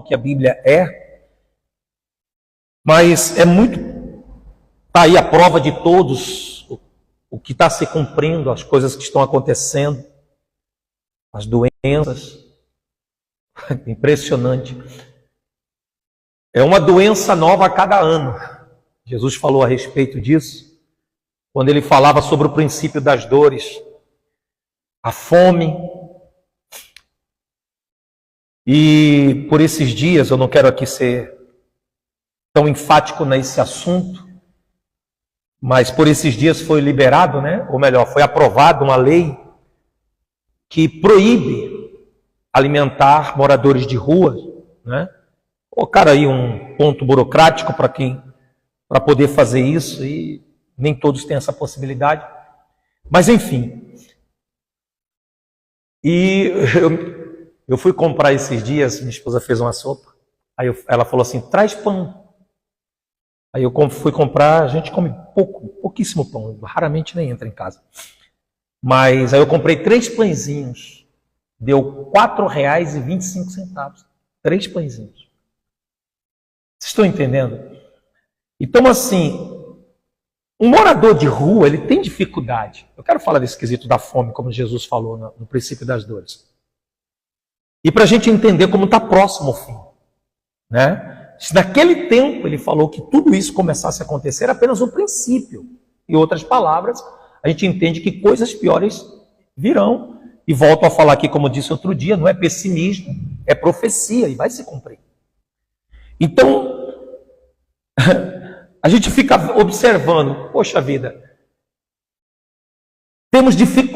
que a Bíblia é, mas é muito, está aí a prova de todos, o que está se cumprindo, as coisas que estão acontecendo, as doenças, impressionante. É uma doença nova a cada ano. Jesus falou a respeito disso, quando ele falava sobre o princípio das dores, a fome. E por esses dias, eu não quero aqui ser tão enfático nesse assunto, mas por esses dias foi liberado, ou melhor, foi aprovada uma lei que proíbe alimentar moradores de rua, Colocaram aí um ponto burocrático para poder fazer isso, e nem todos têm essa possibilidade. Mas enfim. E eu fui comprar esses dias, minha esposa fez uma sopa, aí ela falou assim, traz pão. Aí eu fui comprar, a gente come pouquíssimo pão, raramente nem entra em casa. Mas aí eu comprei 3 pãezinhos, deu R$ 4,25, 3 pãezinhos. Vocês estão entendendo? Então assim, um morador de rua, ele tem dificuldade. Eu quero falar desse quesito da fome, como Jesus falou no princípio das dores. E para a gente entender como está próximo ao fim. Se naquele tempo ele falou que tudo isso começasse a acontecer, era apenas o princípio. Em outras palavras, a gente entende que coisas piores virão. E volto a falar aqui, como disse outro dia, não é pessimismo, é profecia e vai se cumprir. Então, a gente fica observando, poxa vida,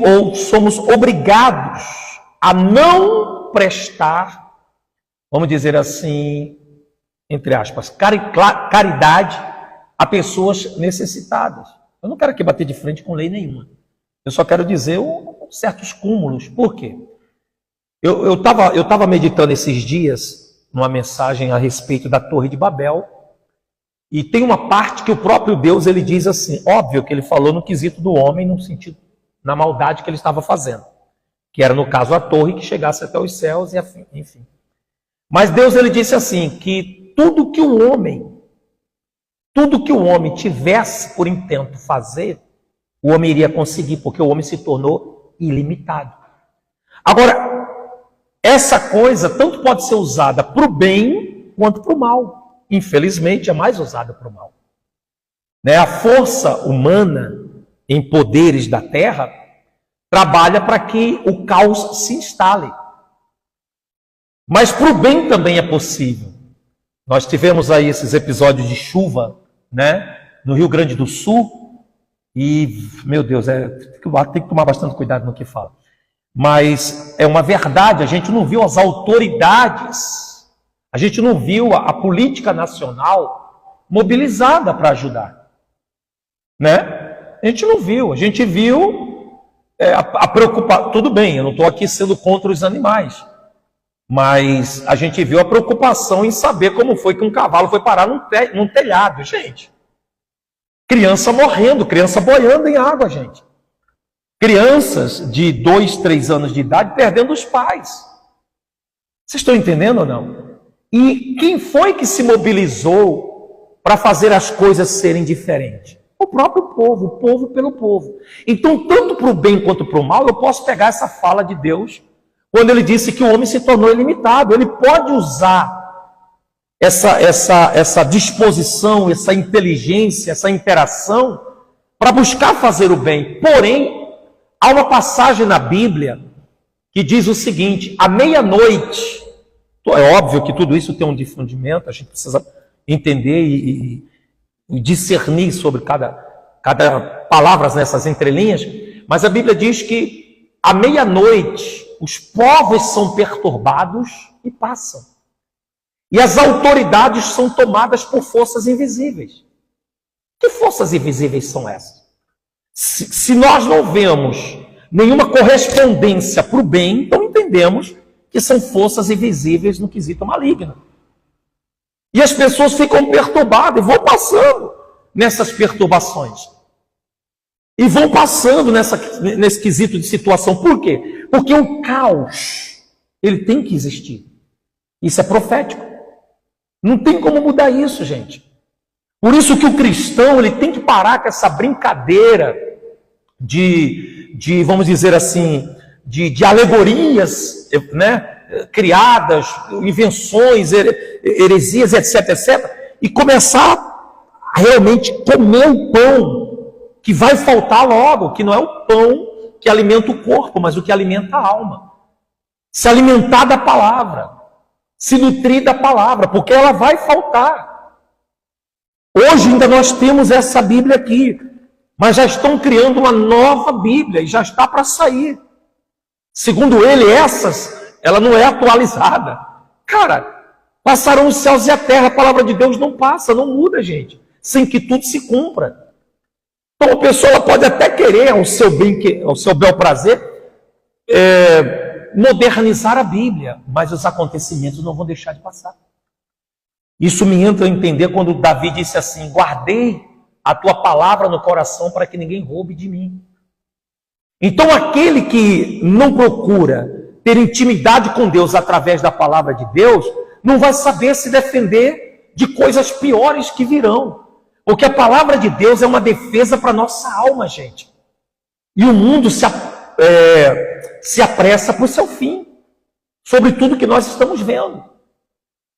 ou somos obrigados a não prestar, vamos dizer assim, entre aspas, caridade a pessoas necessitadas. Eu não quero aqui bater de frente com lei nenhuma. Eu só quero dizer certos cúmulos. Por quê? Eu estava meditando esses dias numa mensagem a respeito da Torre de Babel, e tem uma parte que o próprio Deus ele diz assim, óbvio que ele falou no quesito do homem, no sentido, na maldade que ele estava fazendo, que era no caso a torre que chegasse até os céus, e enfim. Mas Deus ele disse assim, que tudo que o homem tivesse por intento fazer, o homem iria conseguir, porque o homem se tornou ilimitado. Agora, essa coisa tanto pode ser usada para o bem quanto para o mal. Infelizmente, é mais usada para o mal. A força humana em poderes da terra trabalha para que o caos se instale. Mas para o bem também é possível. Nós tivemos aí esses episódios de chuva, no Rio Grande do Sul, e, meu Deus, tem que tomar bastante cuidado no que fala. Mas é uma verdade, a gente não viu as autoridades, a gente não viu a política nacional mobilizada para ajudar. A gente não viu, a gente viu a preocupação. Tudo bem, eu não estou aqui sendo contra os animais, mas a gente viu a preocupação em saber como foi que um cavalo foi parar num telhado, gente. Criança morrendo, criança boiando em água, gente. Crianças de 2, 3 anos de idade perdendo os pais. Vocês estão entendendo ou não? E quem foi que se mobilizou para fazer as coisas serem diferentes? O próprio povo, o povo pelo povo. Então, tanto para o bem quanto para o mal, eu posso pegar essa fala de Deus, quando ele disse que o homem se tornou ilimitado. Ele pode usar essa disposição, essa inteligência, essa interação, para buscar fazer o bem. Porém, há uma passagem na Bíblia que diz o seguinte, à meia-noite, é óbvio que tudo isso tem um difundimento, a gente precisa entender e discernir sobre cada palavra nessas entrelinhas, mas a Bíblia diz que à meia-noite os povos são perturbados e passam. E as autoridades são tomadas por forças invisíveis. Que forças invisíveis são essas? Se nós não vemos nenhuma correspondência para o bem, então entendemos que são forças invisíveis no quesito maligno. E as pessoas ficam perturbadas e vão passando nessas perturbações. E vão passando nesse quesito de situação. Por quê? Porque o caos, ele tem que existir. Isso é profético. Não tem como mudar isso, gente. Por isso que o cristão ele tem que parar com essa brincadeira de vamos dizer assim, de alegorias, né, criadas, invenções, heresias, etc, etc, e começar a realmente comer o pão que vai faltar logo, que não é o pão que alimenta o corpo, mas o que alimenta a alma. Se alimentar da palavra, se nutrir da palavra, porque ela vai faltar. Hoje ainda nós temos essa Bíblia aqui, mas já estão criando uma nova Bíblia e já está para sair. Segundo ele, ela não é atualizada. Cara, passarão os céus e a terra, a palavra de Deus não passa, não muda, gente, sem que tudo se cumpra. Então a pessoa ela pode até querer, ao seu bel prazer, modernizar a Bíblia, mas os acontecimentos não vão deixar de passar. Isso me entra a entender quando Davi disse assim: guardei a tua palavra no coração para que ninguém roube de mim. Então aquele que não procura ter intimidade com Deus através da palavra de Deus, não vai saber se defender de coisas piores que virão. Porque a palavra de Deus é uma defesa para a nossa alma, gente. E o mundo se apressa para o seu fim, sobre tudo que nós estamos vendo.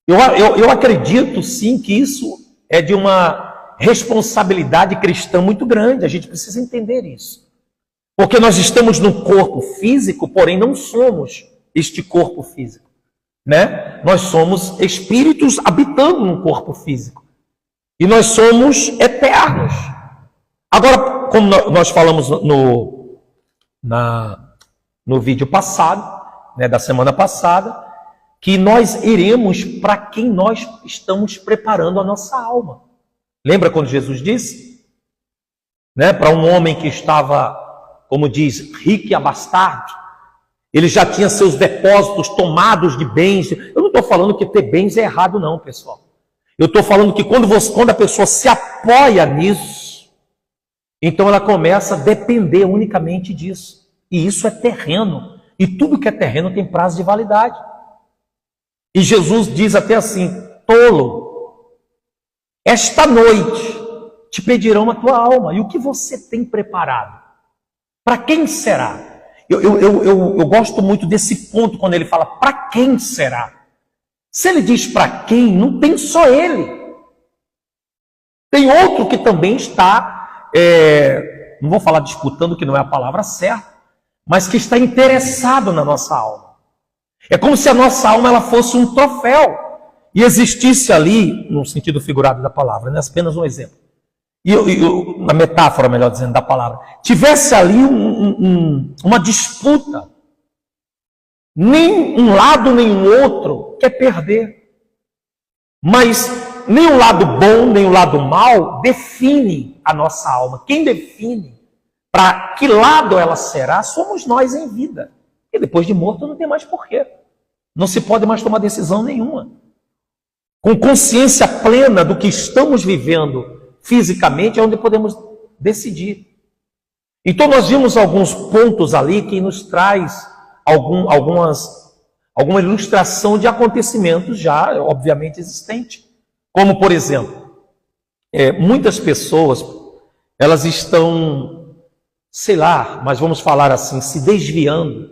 Eu acredito sim que isso é de uma responsabilidade cristã muito grande. A gente precisa entender isso. Porque nós estamos no corpo físico, porém não somos este corpo físico, né? Nós somos espíritos habitando num corpo físico. E nós somos eternos. Agora, como nós falamos no vídeo passado, né, da semana passada, que nós iremos para quem nós estamos preparando a nossa alma. Lembra quando Jesus disse? Né, para um homem que estava, como diz, rico e abastado, ele já tinha seus depósitos tomados de bens. Eu não estou falando que ter bens é errado não, pessoal. Eu estou falando que quando a pessoa se apoia nisso, então ela começa a depender unicamente disso. E isso é terreno. E tudo que é terreno tem prazo de validade. E Jesus diz até assim: tolo, esta noite te pedirão a tua alma. E o que você tem preparado? Para quem será? Eu gosto muito desse ponto quando ele fala para quem será. Se ele diz para quem, não tem só ele. Tem outro que também está, não vou falar disputando, que não é a palavra certa, mas que está interessado na nossa alma. É como se a nossa alma ela fosse um troféu e existisse ali, no sentido figurado da palavra, né? Apenas um exemplo. Na metáfora, melhor dizendo, da palavra, tivesse ali uma disputa. Nem um lado nem o outro quer perder. Mas nem o lado bom, nem o lado mal define a nossa alma. Quem define para que lado ela será, somos nós em vida. E depois de morto não tem mais porquê. Não se pode mais tomar decisão nenhuma. Com consciência plena do que estamos vivendo fisicamente, é onde podemos decidir. Então nós vimos alguns pontos ali que nos traz alguma ilustração de acontecimentos já, obviamente, existentes. Como, por exemplo, muitas pessoas, elas estão, sei lá, mas vamos falar assim, se desviando.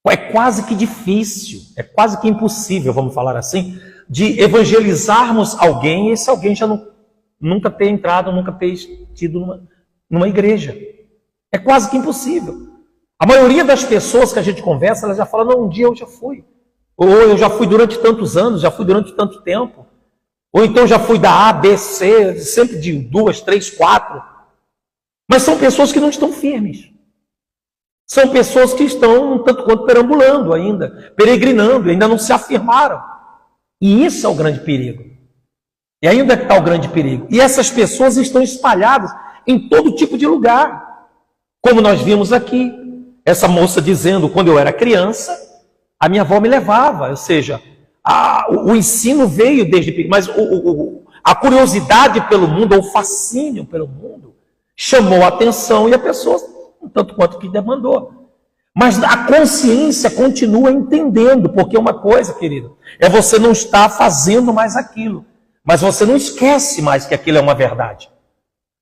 É quase que difícil, é quase que impossível, vamos falar assim, de evangelizarmos alguém e esse alguém já nunca ter entrado, nunca ter tido numa igreja. É quase que impossível. A maioria das pessoas que a gente conversa, elas já falam: não, um dia eu já fui. Ou eu já fui durante tantos anos, já fui durante tanto tempo. Ou então já fui da A, B, C, sempre de 2, 3, 4. Mas são pessoas que não estão firmes. São pessoas que estão, um tanto quanto, perambulando ainda, peregrinando, ainda não se afirmaram. E isso é o grande perigo. E ainda está o grande perigo. E essas pessoas estão espalhadas em todo tipo de lugar. Como nós vimos aqui. Essa moça dizendo: quando eu era criança, a minha avó me levava. Ou seja, o ensino veio desde pequeno. Mas a curiosidade pelo mundo, ou o fascínio pelo mundo, chamou a atenção e a pessoa, um tanto quanto que demandou. Mas a consciência continua entendendo, porque uma coisa, querido, é você não estar fazendo mais aquilo, mas você não esquece mais que aquilo é uma verdade.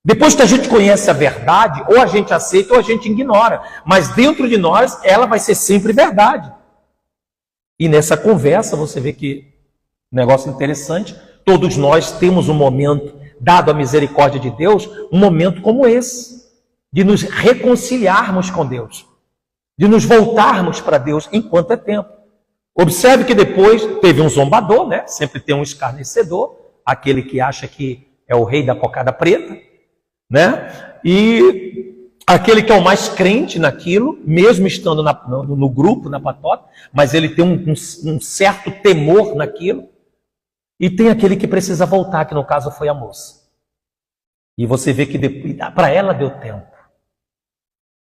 Depois que a gente conhece a verdade, ou a gente aceita ou a gente ignora, mas dentro de nós ela vai ser sempre verdade. E nessa conversa você vê que negócio interessante, todos nós temos um momento, dado a misericórdia de Deus, um momento como esse, de nos reconciliarmos com Deus, de nos voltarmos para Deus enquanto é tempo. Observe que depois teve um zombador, né? Sempre tem um escarnecedor, aquele que acha que é o rei da cocada preta, né? E aquele que é o mais crente naquilo, mesmo estando no grupo, na patota, mas ele tem um certo temor naquilo. E tem aquele que precisa voltar, que no caso foi a moça. E você vê que para ela deu tempo.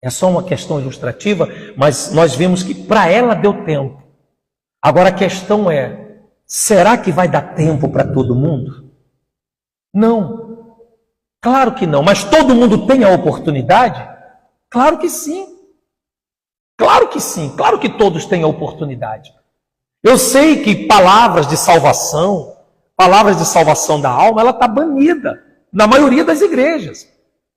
É só uma questão ilustrativa, mas nós vimos que para ela deu tempo. Agora a questão é, será que vai dar tempo para todo mundo? Não. Claro que não. Mas todo mundo tem a oportunidade? Claro que sim. Claro que sim. Claro que todos têm a oportunidade. Eu sei que palavras de salvação da alma, ela está banida na maioria das igrejas.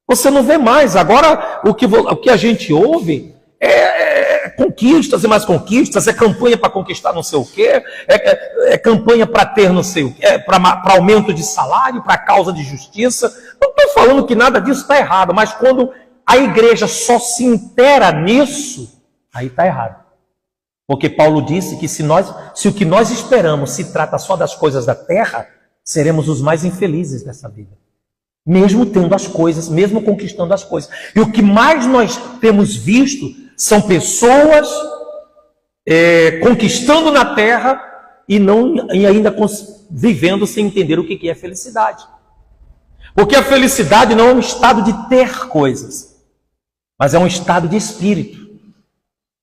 Você não vê mais. Agora, o que a gente ouve é conquistas e mais conquistas, é campanha para conquistar não sei o quê, é campanha para ter não sei o quê, para aumento de salário, para causa de justiça. Não estou falando que nada disso está errado, mas quando a igreja só se inteira nisso, aí está errado. Porque Paulo disse que se o que nós esperamos se trata só das coisas da terra, seremos os mais infelizes dessa vida. Mesmo tendo as coisas, mesmo conquistando as coisas. E o que mais nós temos visto são pessoas conquistando na terra e ainda vivendo sem entender o que é felicidade. Porque a felicidade não é um estado de ter coisas, mas é um estado de espírito.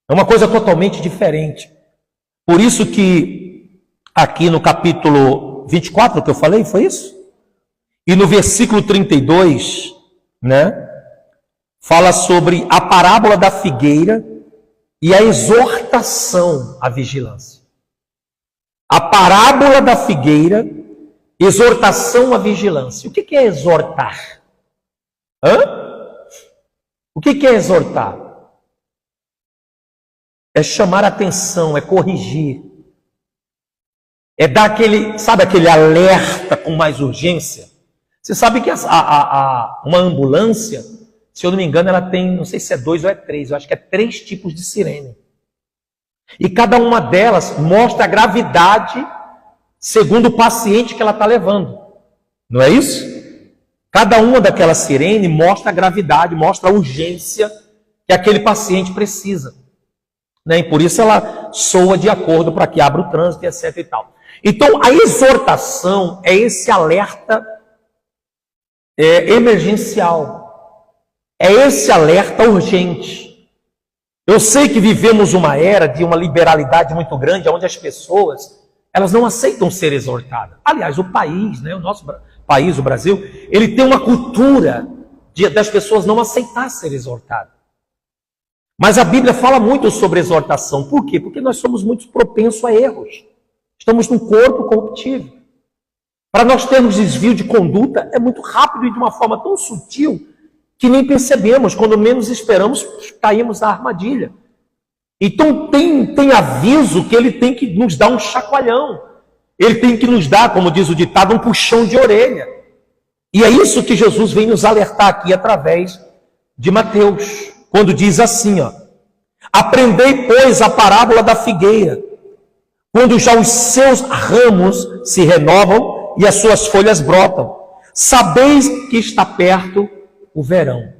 É uma coisa totalmente diferente. Por isso que aqui no capítulo 24 que eu falei, foi isso? E no versículo 32, né, fala sobre a parábola da figueira e a exortação à vigilância. A parábola da figueira, exortação à vigilância. O que é exortar? O que é exortar? É chamar a atenção, é corrigir. É dar aquele alerta com mais urgência. Você sabe que uma ambulância, se eu não me engano, ela tem, não sei se é 2 ou é 3, eu acho que é 3 tipos de sirene. E cada uma delas mostra a gravidade segundo o paciente que ela está levando. Não é isso? Cada uma daquelas sirene mostra a gravidade, mostra a urgência que aquele paciente precisa. Né? E por isso ela soa de acordo para que abra o trânsito, etc. e tal. Então, a exortação é esse alerta emergencial. É esse alerta urgente. Eu sei que vivemos uma era de uma liberalidade muito grande, onde as pessoas elas não aceitam ser exortadas. Aliás, o país, né, o nosso país, o Brasil, ele tem uma cultura das pessoas não aceitar ser exortadas. Mas a Bíblia fala muito sobre exortação. Por quê? Porque nós somos muito propensos a erros. Estamos num corpo corruptível. Para nós termos desvio de conduta, é muito rápido e de uma forma tão sutil que nem percebemos. Quando menos esperamos, caímos na armadilha. Então tem aviso que ele tem que nos dar um chacoalhão. Ele tem que nos dar, como diz o ditado, um puxão de orelha. E é isso que Jesus vem nos alertar aqui através de Mateus. Quando diz assim, ó: aprendei, pois, a parábola da figueira, quando já os seus ramos se renovam e as suas folhas brotam. Sabeis que está perto o verão.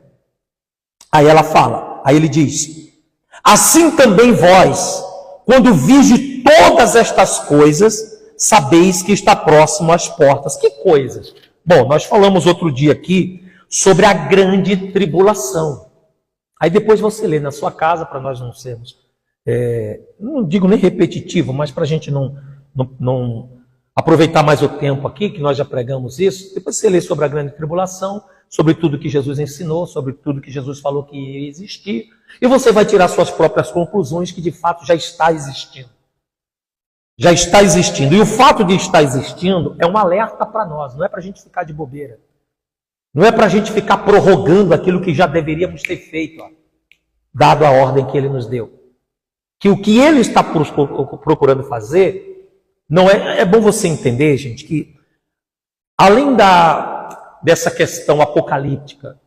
Aí ela fala, aí ele diz: assim também vós, quando vige todas estas coisas, sabeis que está próximo às portas. Que coisas? Bom, nós falamos outro dia aqui sobre a grande tribulação. Aí depois você lê na sua casa, para nós não sermos, não digo nem repetitivo, mas para a gente não aproveitar mais o tempo aqui, que nós já pregamos isso. Depois você lê sobre a grande tribulação, sobre tudo que Jesus ensinou, sobre tudo que Jesus falou que ia existir, e você vai tirar suas próprias conclusões que de fato já está existindo. Já está existindo. E o fato de estar existindo é um alerta para nós, não é para a gente ficar de bobeira. Não é para a gente ficar prorrogando aquilo que já deveríamos ter feito, dado a ordem que ele nos deu. Que o que ele está procurando fazer, não é bom você entender, gente, que além dessa questão apocalíptica,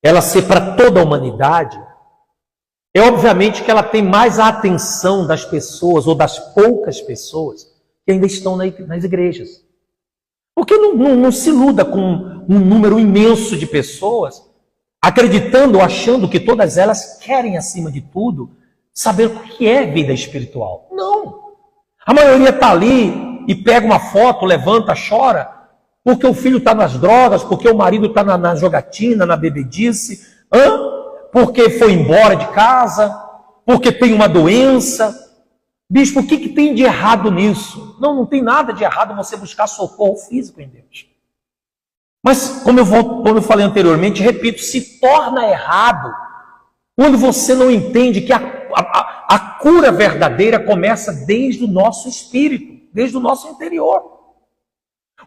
ela ser para toda a humanidade, é obviamente que ela tem mais a atenção das pessoas, ou das poucas pessoas, que ainda estão nas igrejas. Porque não se iluda com um número imenso de pessoas, acreditando ou achando que todas elas querem, acima de tudo, saber o que é vida espiritual. Não. A maioria está ali e pega uma foto, levanta, chora, porque o filho está nas drogas, porque o marido está na jogatina, na bebedice, porque foi embora de casa, porque tem uma doença. Bispo, o que tem de errado nisso? Não tem nada de errado você buscar socorro físico em Deus. Mas, como eu falei anteriormente, repito, se torna errado quando você não entende que a cura verdadeira começa desde o nosso espírito, desde o nosso interior.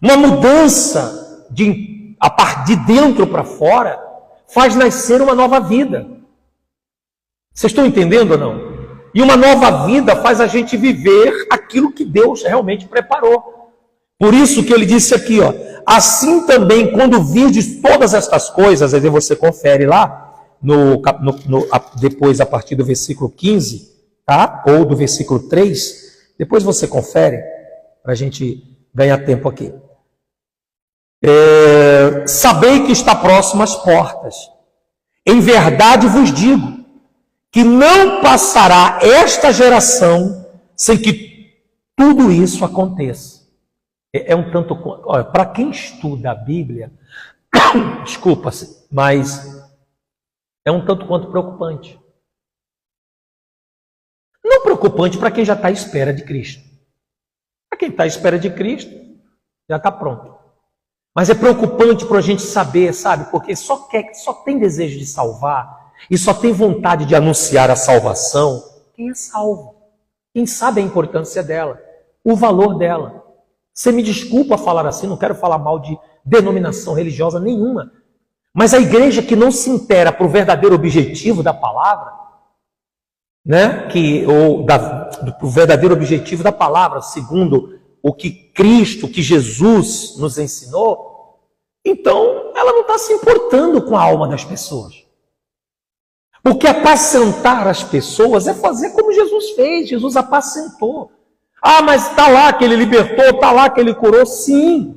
Uma mudança a partir de dentro para fora faz nascer uma nova vida. Vocês estão entendendo ou não? E uma nova vida faz a gente viver aquilo que Deus realmente preparou. Por isso que ele disse aqui, assim também, quando virdes todas estas coisas, aí você confere lá, depois a partir do versículo 15, tá? Ou do versículo 3, depois você confere, para a gente ganhar tempo aqui. Sabei que está próximo às portas. Em verdade vos digo, que não passará esta geração sem que tudo isso aconteça. É um tanto... Olha, para quem estuda a Bíblia, desculpa-se, mas é um tanto quanto preocupante. Não preocupante para quem já está à espera de Cristo. Para quem está à espera de Cristo, já está pronto. Mas é preocupante para a gente saber, sabe? Porque só tem desejo de salvar e só tem vontade de anunciar a salvação quem é salvo. Quem sabe a importância dela, o valor dela. Você me desculpa falar assim, não quero falar mal de denominação religiosa nenhuma. Mas a igreja que não se intera para o verdadeiro objetivo da palavra, né? O verdadeiro objetivo da palavra, segundo o que Cristo, que Jesus nos ensinou, então ela não está se importando com a alma das pessoas. Porque apacentar as pessoas é fazer como Jesus fez, Jesus apacentou. Mas está lá que ele libertou, está lá que ele curou. Sim,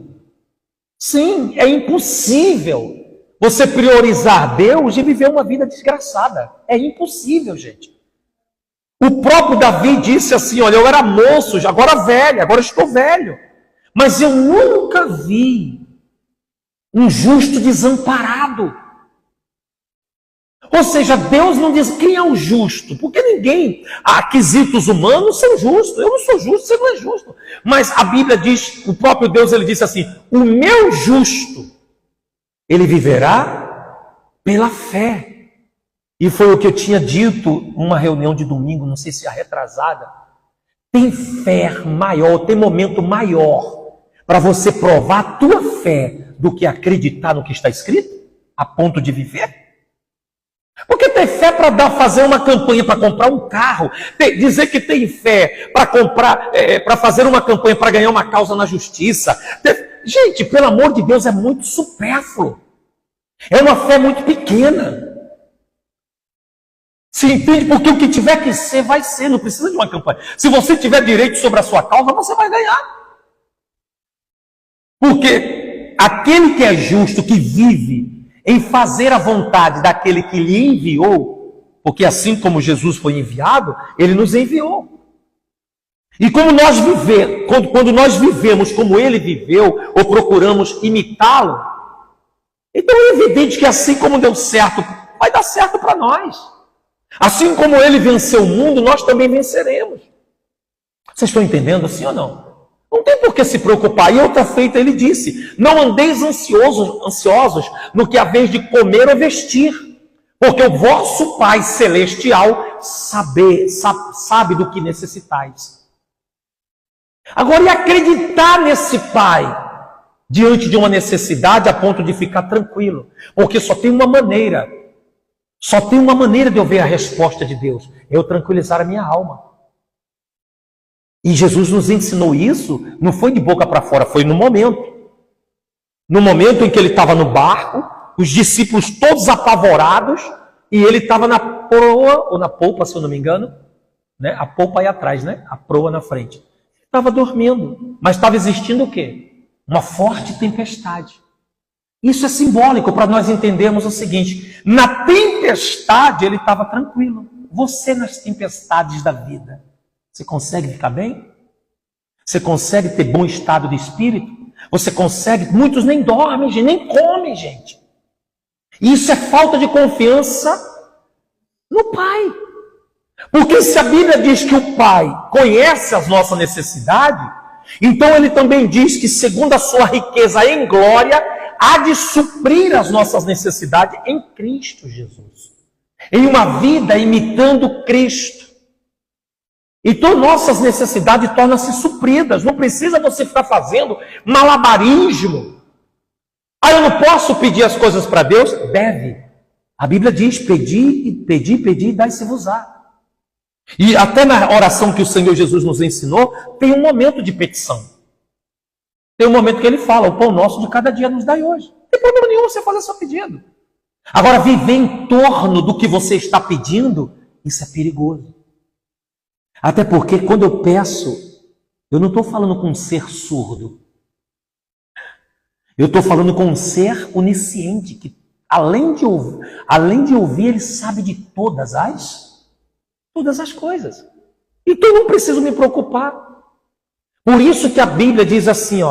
é impossível você priorizar Deus e viver uma vida desgraçada. É impossível, gente. O próprio Davi disse assim, olha, eu era moço, agora velho, agora estou velho. Mas eu nunca vi um justo desamparado. Ou seja, Deus não diz quem é o justo, porque ninguém, quesitos humanos, são justos. Eu não sou justo, você não é justo. Mas a Bíblia diz, o próprio Deus, ele disse assim, o meu justo, ele viverá pela fé. E foi o que eu tinha dito numa reunião de domingo, não sei se é retrasada. Tem fé maior, tem momento maior para você provar a tua fé do que acreditar no que está escrito, a ponto de viver? Porque ter fé para fazer uma campanha para comprar um carro, dizer que tem fé para comprar, para fazer uma campanha para ganhar uma causa na justiça. Gente, pelo amor de Deus, é muito supérfluo. É uma fé muito pequena. Se entende? Porque o que tiver que ser, vai ser. Não precisa de uma campanha. Se você tiver direito sobre a sua causa, você vai ganhar. Porque aquele que é justo, que vive em fazer a vontade daquele que lhe enviou, porque assim como Jesus foi enviado, ele nos enviou. E como quando nós vivemos como ele viveu, ou procuramos imitá-lo, então é evidente que assim como deu certo, vai dar certo para nós. Assim como ele venceu o mundo, nós também venceremos. Vocês estão entendendo assim ou não? Não tem por que se preocupar. E outra feita, ele disse: não andeis ansiosos no que haveis de comer ou vestir, porque o vosso Pai Celestial sabe do que necessitais. Agora, e acreditar nesse Pai diante de uma necessidade a ponto de ficar tranquilo? Porque só tem uma maneira de eu ver a resposta de Deus: eu tranquilizar a minha alma. E Jesus nos ensinou isso, não foi de boca para fora, foi no momento. No momento em que ele estava no barco, os discípulos todos apavorados, e ele estava na proa, ou na polpa, se eu não me engano, né? A polpa aí atrás, né? A proa na frente. Estava dormindo, mas estava existindo o quê? Uma forte tempestade. Isso é simbólico para nós entendermos o seguinte: na tempestade ele estava tranquilo. Você nas tempestades da vida, você consegue ficar bem? Você consegue ter bom estado de espírito? Você consegue? Muitos nem dormem, gente, nem comem, gente. E isso é falta de confiança no Pai. Porque se a Bíblia diz que o Pai conhece as nossas necessidades, então ele também diz que, segundo a sua riqueza em glória, há de suprir as nossas necessidades em Cristo Jesus. Em uma vida imitando Cristo. Então nossas necessidades tornam-se supridas. Não precisa você ficar fazendo malabarismo. Eu não posso pedir as coisas para Deus? Deve. A Bíblia diz: pedi, dai-se-vos-á. E até na oração que o Senhor Jesus nos ensinou, tem um momento de petição. Tem um momento que ele fala: o pão nosso de cada dia nos dai hoje. Não tem problema nenhum você fazer seu pedido. Agora, viver em torno do que você está pedindo, isso é perigoso. Até porque quando eu peço, eu não estou falando com um ser surdo. Eu estou falando com um ser onisciente, que além de ouvir, ele sabe de todas as coisas. Então eu não preciso me preocupar. Por isso que a Bíblia diz assim,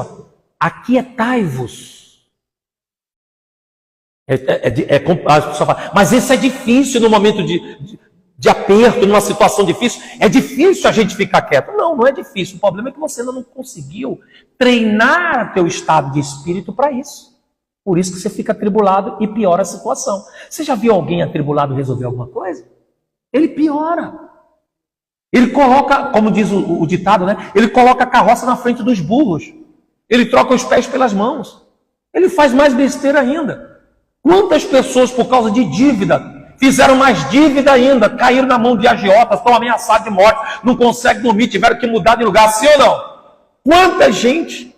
aquietai-vos. A pessoa fala: mas isso é difícil no momento de aperto, numa situação difícil. É difícil a gente ficar quieto. Não é difícil. O problema é que você ainda não conseguiu treinar teu estado de espírito para isso. Por isso que você fica atribulado e piora a situação. Você já viu alguém atribulado resolver alguma coisa? Ele piora. Ele coloca, como diz o ditado, né? Ele coloca a carroça na frente dos burros. Ele troca os pés pelas mãos. Ele faz mais besteira ainda. Quantas pessoas, por causa de dívida, fizeram mais dívida ainda, caíram na mão de agiotas, estão ameaçados de morte, não conseguem dormir, tiveram que mudar de lugar, sim ou não? Quanta gente!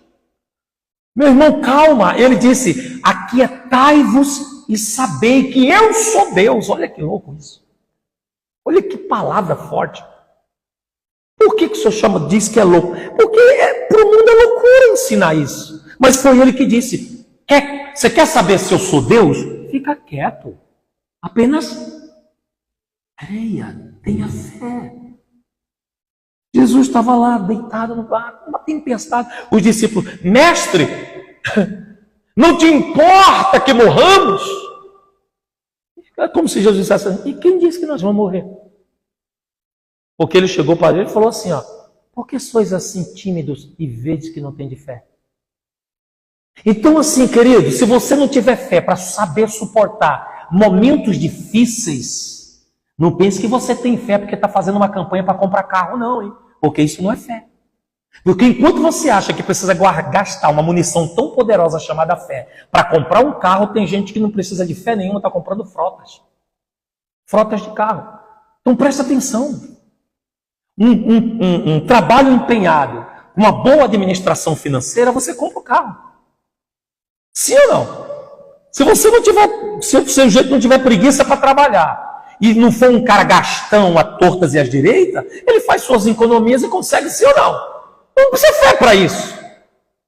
Meu irmão, calma. Ele disse: aquietai-vos e sabei que eu sou Deus. Olha que louco isso. Olha que palavra forte. Por que o senhor diz que é louco? Porque para o mundo é loucura ensinar isso. Mas foi ele que disse: você quer saber se eu sou Deus? Fica quieto. Apenas creia, tenha fé. Jesus estava lá, deitado no barco, uma tempestade. Os discípulos: mestre, não te importa que morramos? É como se Jesus dissesse assim: e quem disse que nós vamos morrer? Porque ele chegou para ele e falou assim: por que sois assim tímidos e vedes que não tem de fé? Então assim, querido, se você não tiver fé para saber suportar momentos difíceis, não pense que você tem fé porque está fazendo uma campanha para comprar carro, não, hein? Porque isso não é fé. Porque enquanto você acha que precisa gastar uma munição tão poderosa chamada fé para comprar um carro, tem gente que não precisa de fé nenhuma, está comprando frotas. Frotas de carro. Então presta atenção. Um trabalho empenhado, uma boa administração financeira, você compra o carro. Sim ou não? Se você não tiver, se o seu jeito não tiver preguiça para trabalhar, e não for um cara gastão a tortas e às direitas, ele faz suas economias e consegue, sim ou não? Não precisa fé para isso.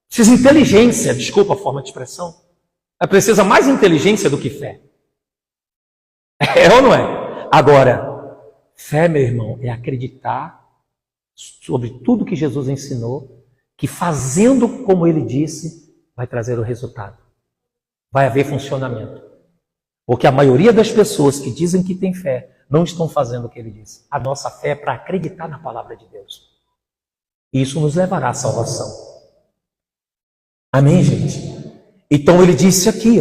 Precisa inteligência, desculpa a forma de expressão. Precisa mais inteligência do que fé. É ou não é? Agora, fé, meu irmão, é acreditar sobre tudo que Jesus ensinou, que fazendo como ele disse, vai trazer o resultado. Vai haver funcionamento. Porque a maioria das pessoas que dizem que tem fé não estão fazendo o que ele disse. A nossa fé é para acreditar na palavra de Deus. Isso nos levará à salvação. Amém, gente? Então ele disse aqui,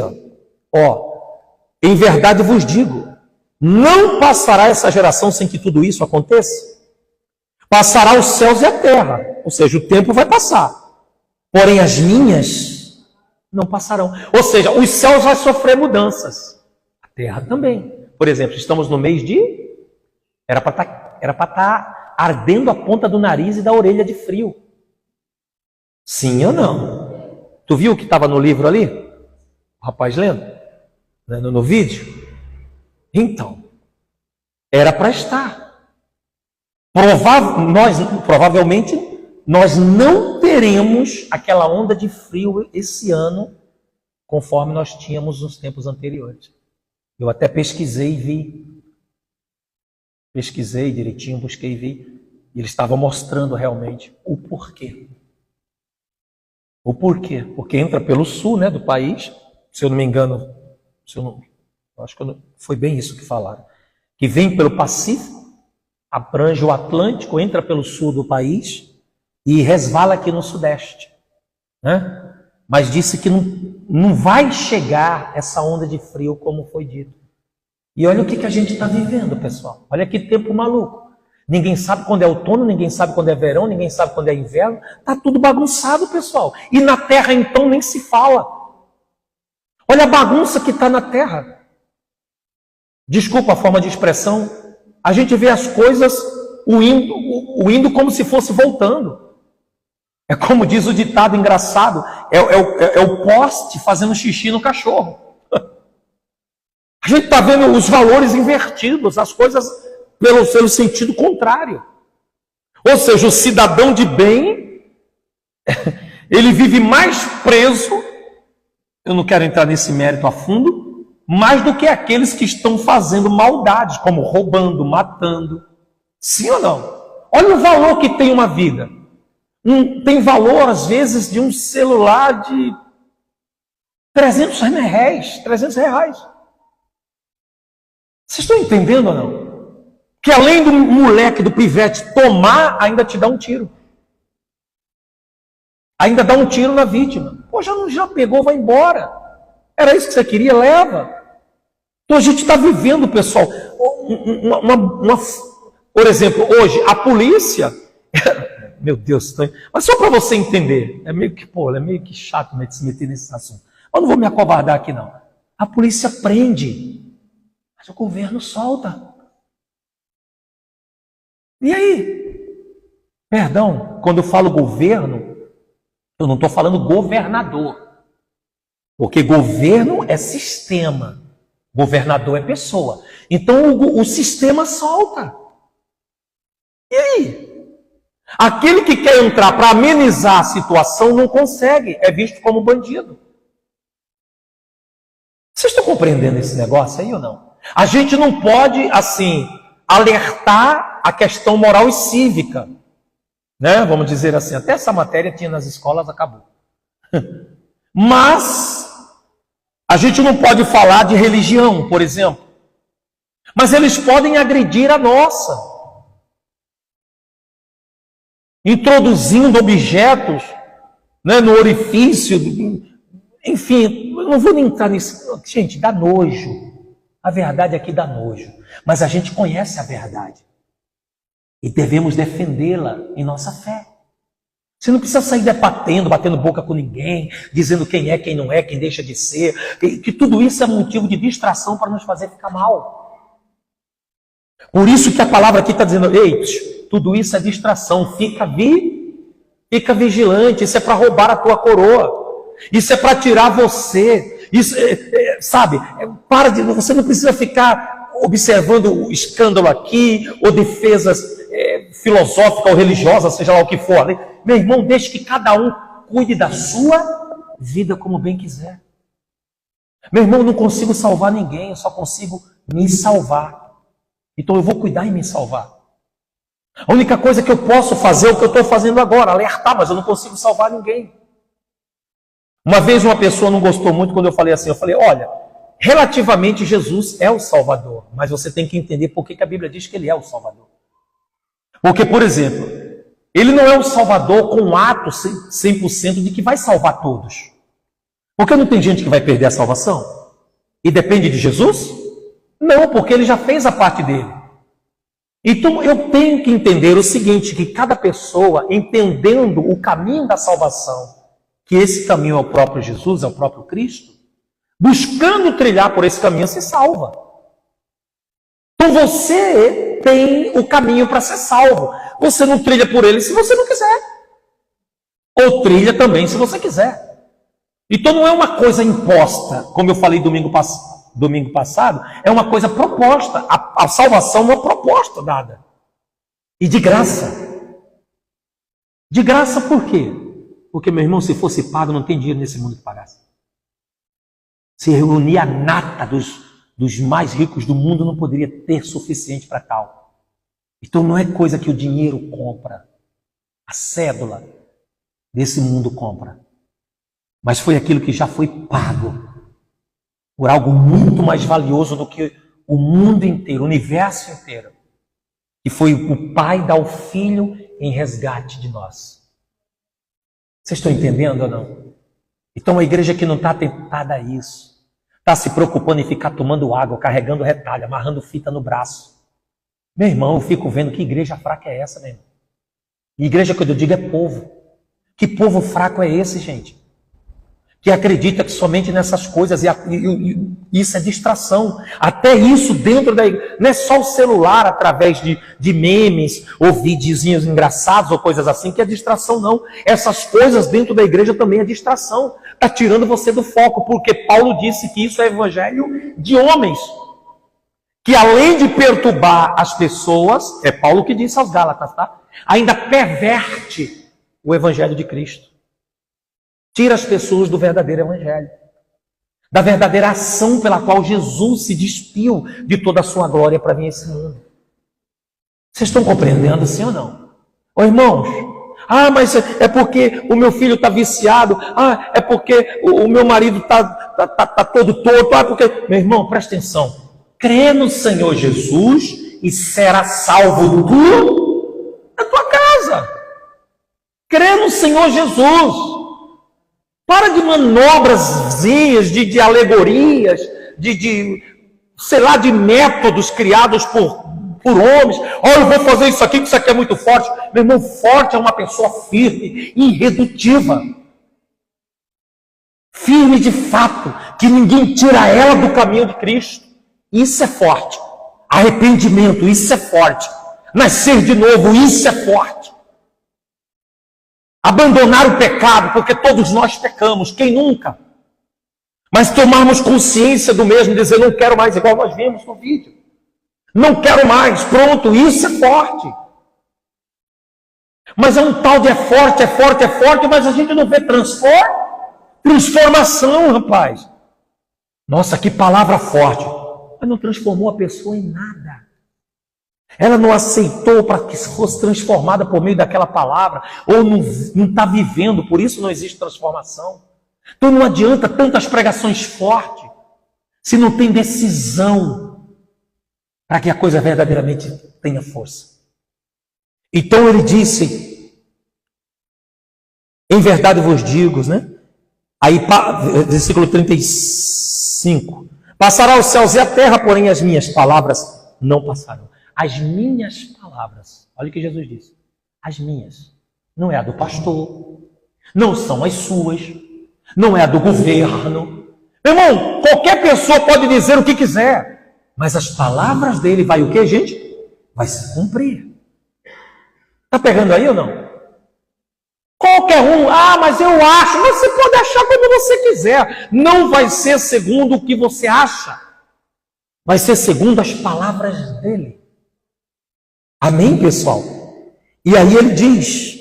em verdade vos digo, não passará essa geração sem que tudo isso aconteça. Passará os céus e a terra, ou seja, o tempo vai passar. Porém as linhas não passarão. Ou seja, os céus vão sofrer mudanças. A terra também. Por exemplo, estamos no mês de... Era para estar ardendo a ponta do nariz e da orelha de frio. Sim ou não? Tu viu o que estava no livro ali? O rapaz lendo? No vídeo? Então, era para estar. Provavelmente, nós não teremos aquela onda de frio esse ano, conforme nós tínhamos nos tempos anteriores. Eu até pesquisei e vi. Pesquisei direitinho, busquei e vi. E eles estavam mostrando realmente o porquê. O porquê? Porque entra pelo sul, né, do país, se eu não me engano, acho que foi bem isso que falaram, que vem pelo Pacífico, abrange o Atlântico, entra pelo sul do país e resvala aqui no sudeste, né? Mas disse que não vai chegar essa onda de frio como foi dito. E olha o que a gente está vivendo, pessoal. Olha que tempo maluco. Ninguém sabe quando é outono, ninguém sabe quando é verão, ninguém sabe quando é inverno. Está tudo bagunçado, pessoal. E na terra, então, nem se fala. Olha a bagunça que está na terra. Desculpa a forma de expressão. A gente vê as coisas indo como se fosse voltando. É como diz o ditado engraçado, é o poste fazendo xixi no cachorro. A gente está vendo os valores invertidos, as coisas pelo sentido contrário. Ou seja, o cidadão de bem, ele vive mais preso, eu não quero entrar nesse mérito a fundo, mais do que aqueles que estão fazendo maldades, como roubando, matando. Sim ou não? Olha o valor que tem uma vida. Tem valor, às vezes, de um celular de R$300. Vocês estão entendendo ou não? Que além do moleque do pivete tomar, ainda te dá um tiro. Ainda dá um tiro na vítima. Pô, já pegou, vai embora. Era isso que você queria? Leva. Então a gente está vivendo, pessoal, por exemplo, hoje, a polícia... Meu Deus, mas só para você entender, é meio que chato se meter nesse assunto. Eu não vou me acovardar aqui, não. A polícia prende, mas o governo solta. E aí? Perdão, quando eu falo governo, eu não estou falando governador. Porque governo é sistema, governador é pessoa. Então o sistema solta. E aí? Aquele que quer entrar para amenizar a situação não consegue, é visto como bandido. Vocês estão compreendendo esse negócio aí ou não? A gente não pode, assim, alertar a questão moral e cívica, né? Vamos dizer assim, até essa matéria tinha nas escolas, acabou. Mas a gente não pode falar de religião, por exemplo. Mas eles podem agredir a nossa, introduzindo objetos, né, no orifício, enfim, eu não vou nem entrar nisso. Gente, dá nojo. A verdade aqui dá nojo. Mas a gente conhece a verdade. E devemos defendê-la em nossa fé. Você não precisa sair batendo boca com ninguém, dizendo quem é, quem não é, quem deixa de ser. Que tudo isso é motivo de distração para nos fazer ficar mal. Por isso que a palavra aqui está dizendo, ei, tudo isso é distração, fica vigilante, isso é para roubar a tua coroa, isso é para tirar você, isso, você não precisa ficar observando o escândalo aqui, ou defesas filosóficas ou religiosas, seja lá o que for. Meu irmão, deixe que cada um cuide da sua vida como bem quiser. Meu irmão, eu não consigo salvar ninguém, eu só consigo me salvar. Então eu vou cuidar e me salvar. A única coisa que eu posso fazer é o que eu estou fazendo agora, alertar, mas eu não consigo salvar ninguém. Uma vez uma pessoa não gostou muito quando eu falei assim, olha, relativamente Jesus é o Salvador, mas você tem que entender por que a Bíblia diz que ele é o Salvador. Porque, por exemplo, Ele não é o Salvador com um ato 100% de que vai salvar todos. Porque não tem gente que vai perder a salvação? E depende de Jesus? Não, porque ele já fez a parte dele. Então eu tenho que entender o seguinte, que cada pessoa, entendendo o caminho da salvação, que esse caminho é o próprio Jesus, é o próprio Cristo, buscando trilhar por esse caminho, se salva. Então você tem o caminho para ser salvo. Você não trilha por ele se você não quiser. Ou trilha também se você quiser. Então não é uma coisa imposta, como eu falei domingo passado, é uma coisa proposta. A salvação é uma proposta dada. E de graça. De graça por quê? Porque, meu irmão, se fosse pago, não tem dinheiro nesse mundo que pagasse. Se reunir a nata dos mais ricos do mundo, não poderia ter suficiente para tal. Então não é coisa que o dinheiro compra. A cédula desse mundo compra. Mas foi aquilo que já foi pago por algo muito mais valioso do que o mundo inteiro, o universo inteiro. Que foi o Pai dar o Filho em resgate de nós. Vocês estão entendendo ou não? Então a igreja que não está atentada a isso, está se preocupando em ficar tomando água, carregando retalho, amarrando fita no braço. Meu irmão, eu fico vendo que igreja fraca é essa, meu irmão. E igreja que eu digo é povo. Que povo fraco é esse, gente? Que acredita que somente nessas coisas, e isso é distração. Até isso dentro da igreja. Não é só o celular através de memes, ou videozinhos engraçados, ou coisas assim, que é distração, não. Essas coisas dentro da igreja também é distração. Está tirando você do foco, porque Paulo disse que isso é evangelho de homens. Que além de perturbar as pessoas, é Paulo que disse aos Gálatas, tá? Ainda perverte o evangelho de Cristo. Tira as pessoas do verdadeiro evangelho. Da verdadeira ação pela qual Jesus se despiu de toda a sua glória para vir a esse mundo. Vocês estão compreendendo assim ou não? Ô irmãos, mas é porque o meu filho está viciado. É porque o meu marido tá todo torto. Porque... Meu irmão, presta atenção. Crê no Senhor Jesus e será salvo tu na tua casa. Crê no Senhor Jesus. Para de manobrazinhas, de alegorias, sei lá, de métodos criados por homens. Eu vou fazer isso aqui, que isso aqui é muito forte. Meu irmão, forte é uma pessoa firme, irredutível. Firme de fato, que ninguém tira ela do caminho de Cristo. Isso é forte. Arrependimento, isso é forte. Nascer de novo, isso é forte. Abandonar o pecado, porque todos nós pecamos, quem nunca? Mas tomarmos consciência do mesmo, dizer, não quero mais, igual nós vimos no vídeo. Não quero mais, pronto, isso é forte. Mas é um tal de é forte, mas a gente não vê transformação, rapaz. Nossa, que palavra forte. Mas não transformou a pessoa em nada. Ela não aceitou para que fosse transformada por meio daquela palavra, ou não está vivendo, por isso não existe transformação. Então não adianta tantas pregações fortes, se não tem decisão, para que a coisa verdadeiramente tenha força. Então ele disse, em verdade vos digo, né? Aí, versículo 35, passará os céus e a terra, porém as minhas palavras não passarão. As minhas palavras, olha o que Jesus disse, as minhas, não é a do pastor, não são as suas, não é a do governo. Meu irmão, qualquer pessoa pode dizer o que quiser, mas as palavras dele vai o que, gente? Vai se cumprir. Está pegando aí ou não? Qualquer um, mas eu acho, mas você pode achar como você quiser, não vai ser segundo o que você acha, vai ser segundo as palavras dele. Amém, pessoal? E aí ele diz,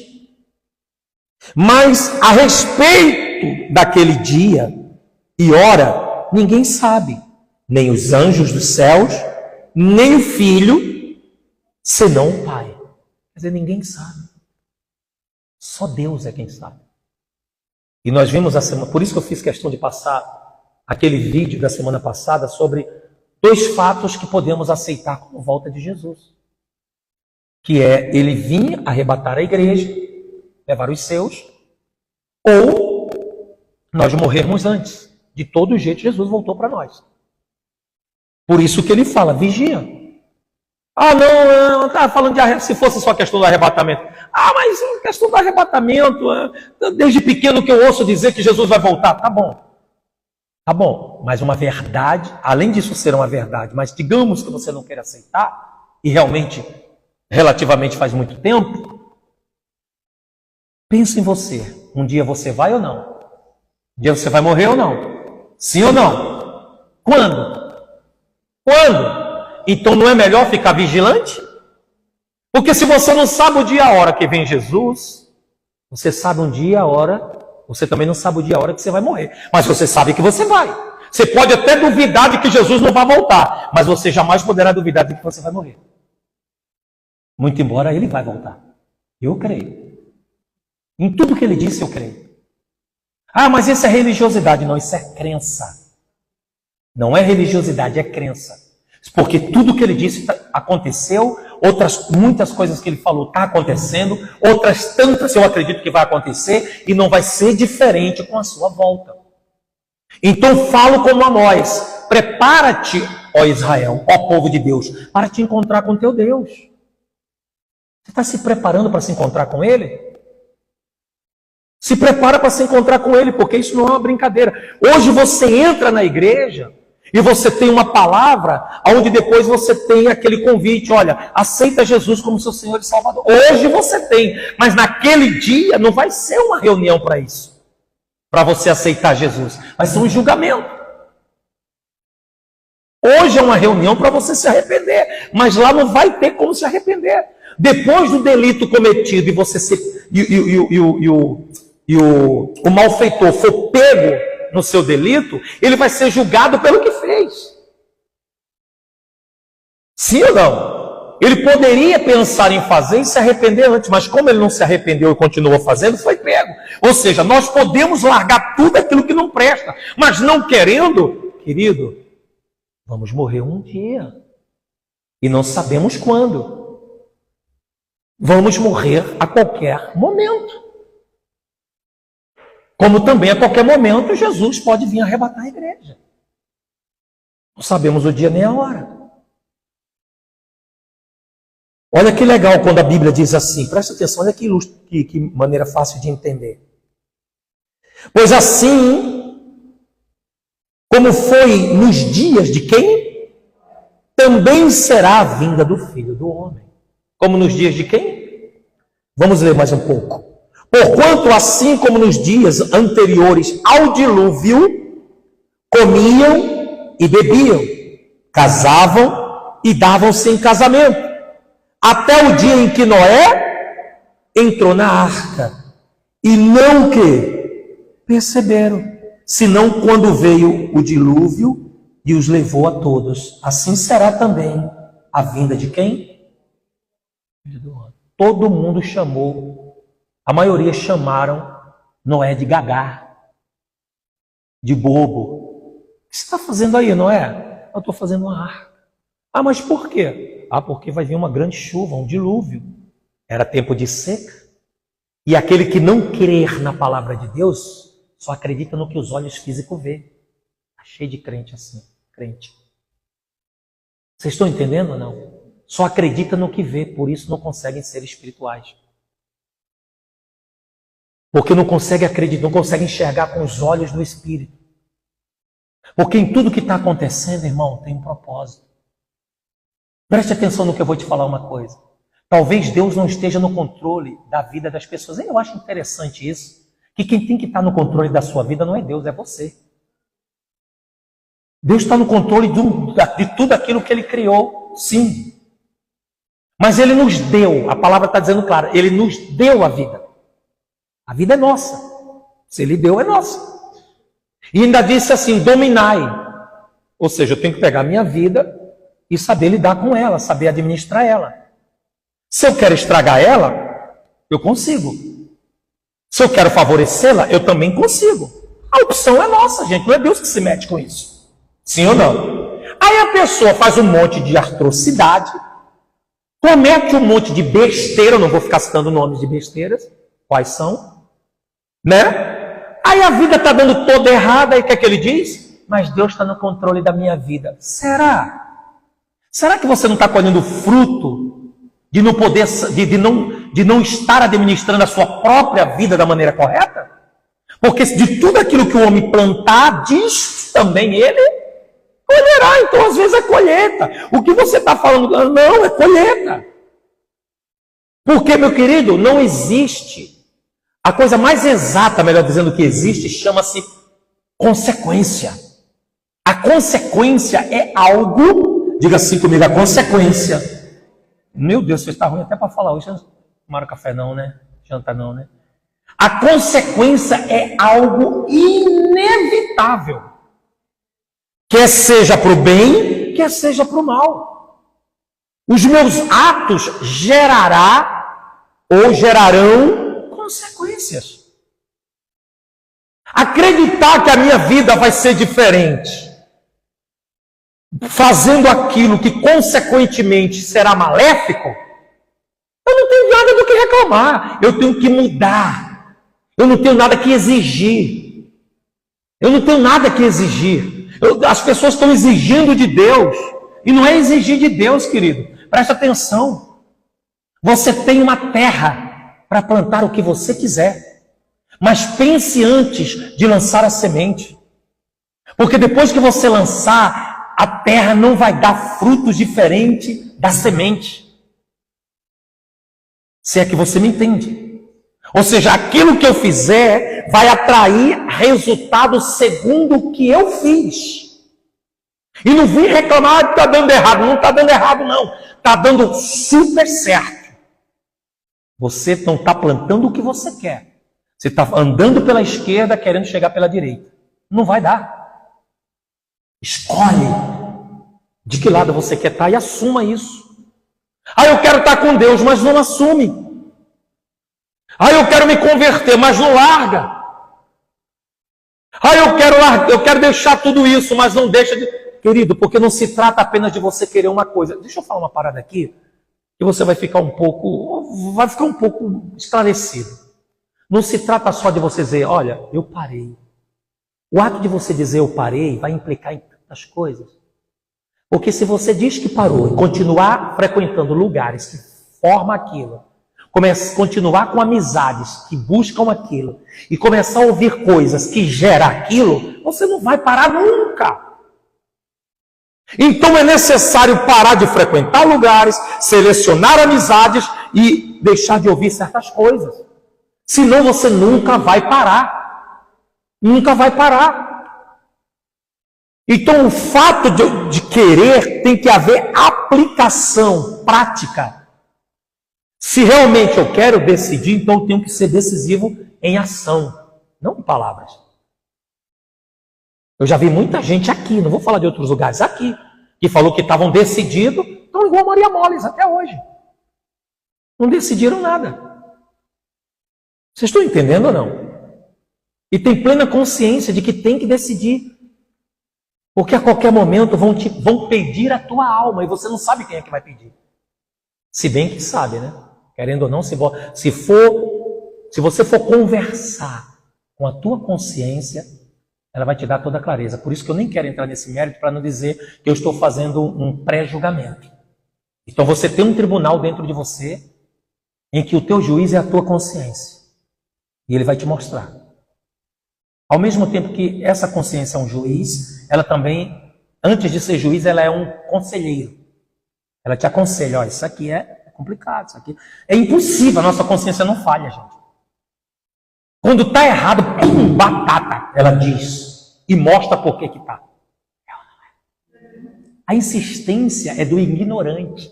mas a respeito daquele dia e hora, ninguém sabe, nem os anjos dos céus, nem o Filho, senão o Pai. Quer dizer, ninguém sabe. Só Deus é quem sabe. E nós vimos a semana, por isso que eu fiz questão de passar aquele vídeo da semana passada sobre 2 fatos que podemos aceitar como volta de Jesus. que é ele vinha arrebatar a igreja, levar os seus, ou nós morrermos antes. De todo jeito, Jesus voltou para nós. Por isso que ele fala, vigia. Ah, não, tá falando de se fosse só a questão do arrebatamento. Ah, mas a questão do arrebatamento, desde pequeno que eu ouço dizer que Jesus vai voltar. Tá bom, mas uma verdade, além disso ser uma verdade, mas digamos que você não queira aceitar, e realmente, relativamente faz muito tempo, pense em você. Um dia você vai ou não? Um dia você vai morrer ou não? Sim ou não? Quando? Então não é melhor ficar vigilante? Porque se você não sabe o dia e a hora que vem Jesus, você sabe um dia e a hora, você também não sabe o dia e a hora que você vai morrer. Mas você sabe que você vai. Você pode até duvidar de que Jesus não vai voltar, mas você jamais poderá duvidar de que você vai morrer. Muito embora ele vai voltar. Eu creio. Em tudo que ele disse, eu creio. Ah, mas isso é religiosidade. Não, isso é crença. Não é religiosidade, é crença. Porque tudo que ele disse aconteceu, muitas coisas que ele falou está acontecendo, outras tantas eu acredito que vai acontecer e não vai ser diferente com a sua volta. Então falo como Amós, prepara-te, ó Israel, ó povo de Deus, para te encontrar com teu Deus. Você está se preparando para se encontrar com ele? Se prepara para se encontrar com ele, porque isso não é uma brincadeira. Hoje você entra na igreja e você tem uma palavra, onde depois você tem aquele convite, olha, aceita Jesus como seu Senhor e Salvador. Hoje você tem, mas naquele dia não vai ser uma reunião para isso, para você aceitar Jesus. Vai ser um julgamento. Hoje é uma reunião para você se arrepender, mas lá não vai ter como se arrepender. Depois do delito cometido e você o malfeitor for pego no seu delito, ele vai ser julgado pelo que fez. Sim ou não? Ele poderia pensar em fazer e se arrepender antes, mas como ele não se arrependeu e continuou fazendo, foi pego. Ou seja, nós podemos largar tudo aquilo que não presta, mas não querendo, querido, vamos morrer um dia. E não sabemos quando. Vamos morrer a qualquer momento. Como também a qualquer momento Jesus pode vir arrebatar a igreja. Não sabemos o dia nem a hora. Olha que legal quando a Bíblia diz assim, presta atenção, olha que maneira fácil de entender. Pois assim, como foi nos dias de quem? Também será a vinda do Filho do Homem. Como nos dias de quem? Vamos ler mais um pouco. Porquanto, assim como nos dias anteriores ao dilúvio, comiam e bebiam, casavam e davam-se em casamento, até o dia em que Noé entrou na arca, e não que perceberam, senão quando veio o dilúvio e os levou a todos. Assim será também a vinda de quem? Todo mundo chamou. A maioria chamaram Noé de gagá, de bobo. O que você está fazendo aí, Noé? Eu estou fazendo uma arca. Ah, mas por quê? Ah, porque vai vir uma grande chuva, um dilúvio. Era tempo de seca. E aquele que não crer na palavra de Deus, só acredita no que os olhos físicos vê. Está cheio de crente assim, crente. Vocês estão entendendo ou não? Só acredita no que vê, por isso não conseguem ser espirituais. Porque não consegue acreditar, não consegue enxergar com os olhos do Espírito. Porque em tudo que está acontecendo, irmão, tem um propósito. Preste atenção no que eu vou te falar uma coisa. Talvez Deus não esteja no controle da vida das pessoas. Eu acho interessante isso. Que quem tem que estar no controle da sua vida não é Deus, é você. Deus está no controle de tudo aquilo que Ele criou, sim. Mas Ele nos deu, a palavra está dizendo claro, Ele nos deu a vida. A vida é nossa. Se Ele deu, é nossa. E ainda disse assim, dominai. Ou seja, eu tenho que pegar a minha vida e saber lidar com ela, saber administrar ela. Se eu quero estragar ela, eu consigo. Se eu quero favorecê-la, eu também consigo. A opção é nossa, gente. Não é Deus que se mete com isso. Sim ou não? Aí a pessoa faz um monte de atrocidade, comete um monte de besteira, eu não vou ficar citando nomes de besteiras, quais são, né? Aí a vida está dando toda errada, aí o que é que ele diz? Mas Deus está no controle da minha vida. Será? Será que você não está colhendo fruto de não poder, de não estar administrando a sua própria vida da maneira correta? Porque de tudo aquilo que o homem plantar, diz também ele colherá. Então, às vezes, é colheita. O que você está falando? Não, é colheita. Porque, meu querido, não existe. A coisa mais exata, melhor dizendo, que existe, chama-se consequência. A consequência é algo, diga assim comigo, a consequência. Meu Deus, você está ruim até para falar hoje. Não tomaram café não, né? Janta não, né? A consequência é algo inevitável. Quer seja para o bem, quer seja para o mal. Os meus atos gerarão consequências. Acreditar que a minha vida vai ser diferente, fazendo aquilo que consequentemente será maléfico, eu não tenho nada do que reclamar. Eu tenho que mudar. Eu não tenho nada que exigir. Eu não tenho nada que exigir. As pessoas estão exigindo de Deus. E não é exigir de Deus, querido. Presta atenção. Você tem uma terra para plantar o que você quiser. Mas pense antes de lançar a semente. Porque depois que você lançar, a terra não vai dar frutos diferentes da semente. Se é que você me entende. Ou seja, aquilo que eu fizer vai atrair resultados segundo o que eu fiz. E não vim reclamar que está dando errado. Não está dando errado, não. Está dando super certo. Você não está plantando o que você quer. Você está andando pela esquerda querendo chegar pela direita. Não vai dar. Escolhe de que lado você quer estar e assuma isso. Eu quero estar com Deus, mas não assume. Eu quero me converter, mas não larga. Eu quero deixar tudo isso, mas não deixa de... Querido, porque não se trata apenas de você querer uma coisa. Deixa eu falar uma parada aqui, que você vai ficar um pouco esclarecido. Não se trata só de você dizer, olha, eu parei. O ato de você dizer eu parei vai implicar em tantas coisas. Porque se você diz que parou e continuar frequentando lugares que formam aquilo, continuar com amizades que buscam aquilo e começar a ouvir coisas que geram aquilo, você não vai parar nunca. Então é necessário parar de frequentar lugares, selecionar amizades e deixar de ouvir certas coisas. Senão você nunca vai parar. Nunca vai parar. Então o fato de querer tem que haver aplicação prática. Se realmente eu quero decidir, então eu tenho que ser decisivo em ação, não em palavras. Eu já vi muita gente aqui, não vou falar de outros lugares, aqui, que falou que estavam decididos, estão igual a Maria Moles até hoje. Não decidiram nada. Vocês estão entendendo ou não? E tem plena consciência de que tem que decidir. Porque a qualquer momento vão pedir a tua alma e você não sabe quem é que vai pedir. Se bem que sabe, né? Querendo ou não, se você for conversar com a tua consciência, ela vai te dar toda a clareza. Por isso que eu nem quero entrar nesse mérito para não dizer que eu estou fazendo um pré-julgamento. Então você tem um tribunal dentro de você em que o teu juiz é a tua consciência. E ele vai te mostrar. Ao mesmo tempo que essa consciência é um juiz, ela também, antes de ser juiz, ela é um conselheiro. Ela te aconselha, isso aqui é complicado, isso aqui é impossível, a nossa consciência não falha, gente. Quando está errado, pum, batata, ela diz e mostra por que está. A insistência é do ignorante,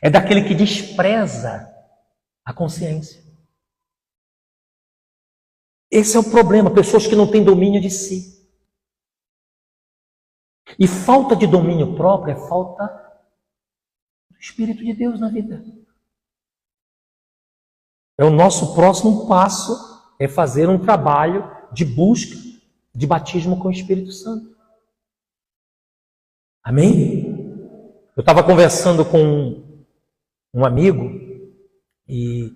é daquele que despreza a consciência. Esse é o problema, pessoas que não têm domínio de si. E falta de domínio próprio é falta Espírito de Deus na vida. O nosso próximo passo é fazer um trabalho de busca de batismo com o Espírito Santo. Amém? Eu estava conversando com um amigo e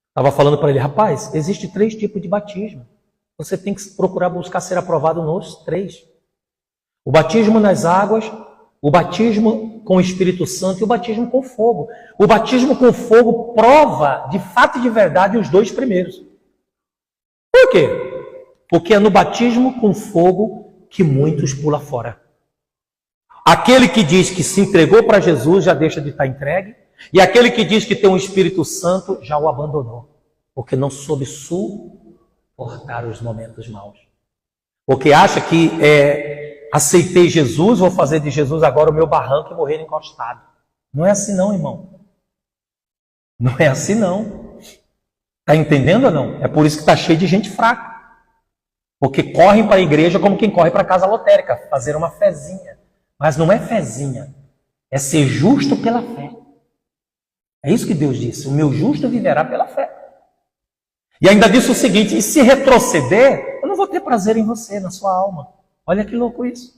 estava falando para ele, rapaz, existe 3 tipos de batismo. Você tem que procurar buscar ser aprovado nos 3. O batismo nas águas, o batismo com o Espírito Santo e o batismo com fogo. O batismo com fogo prova, de fato e de verdade, os 2 primeiros. Por quê? Porque é no batismo com fogo que muitos pulam fora. Aquele que diz que se entregou para Jesus já deixa de estar entregue, e aquele que diz que tem um Espírito Santo já o abandonou, porque não soube suportar os momentos maus. Porque acha que aceitei Jesus, vou fazer de Jesus agora o meu barranco e morrer encostado. Não é assim não, irmão. Não é assim não. Está entendendo ou não? É por isso que está cheio de gente fraca. Porque correm para a igreja como quem corre para a casa lotérica, fazer uma fezinha. Mas não é fezinha, é ser justo pela fé. É isso que Deus disse, o meu justo viverá pela fé. E ainda disse o seguinte, e se retroceder, eu não vou ter prazer em você, na sua alma. Olha que louco isso.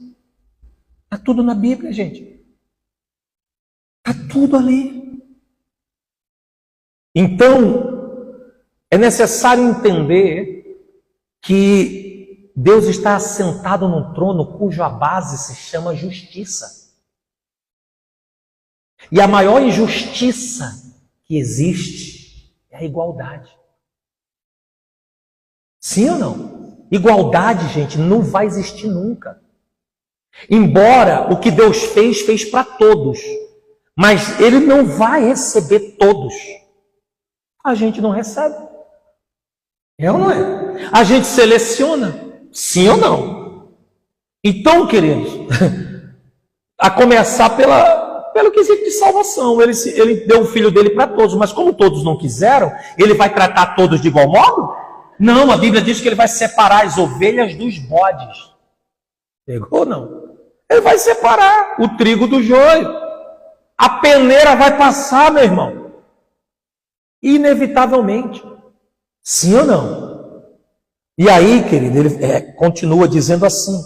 Está tudo na Bíblia, gente. Está tudo ali. Então, é necessário entender que Deus está assentado num trono cuja base se chama justiça. E a maior injustiça que existe é a igualdade. Sim ou não? Igualdade, gente, não vai existir nunca. Embora o que Deus fez para todos. Mas Ele não vai receber todos. A gente não recebe. É ou não é? A gente seleciona. Sim ou não? Então, queridos, a começar pelo quesito de salvação. Ele deu o filho dele para todos, mas como todos não quiseram, ele vai tratar todos de igual modo? Não, a Bíblia diz que ele vai separar as ovelhas dos bodes. Pegou ou não? Ele vai separar o trigo do joio. A peneira vai passar, meu irmão. Inevitavelmente. Sim ou não? E aí, querido, ele continua dizendo assim.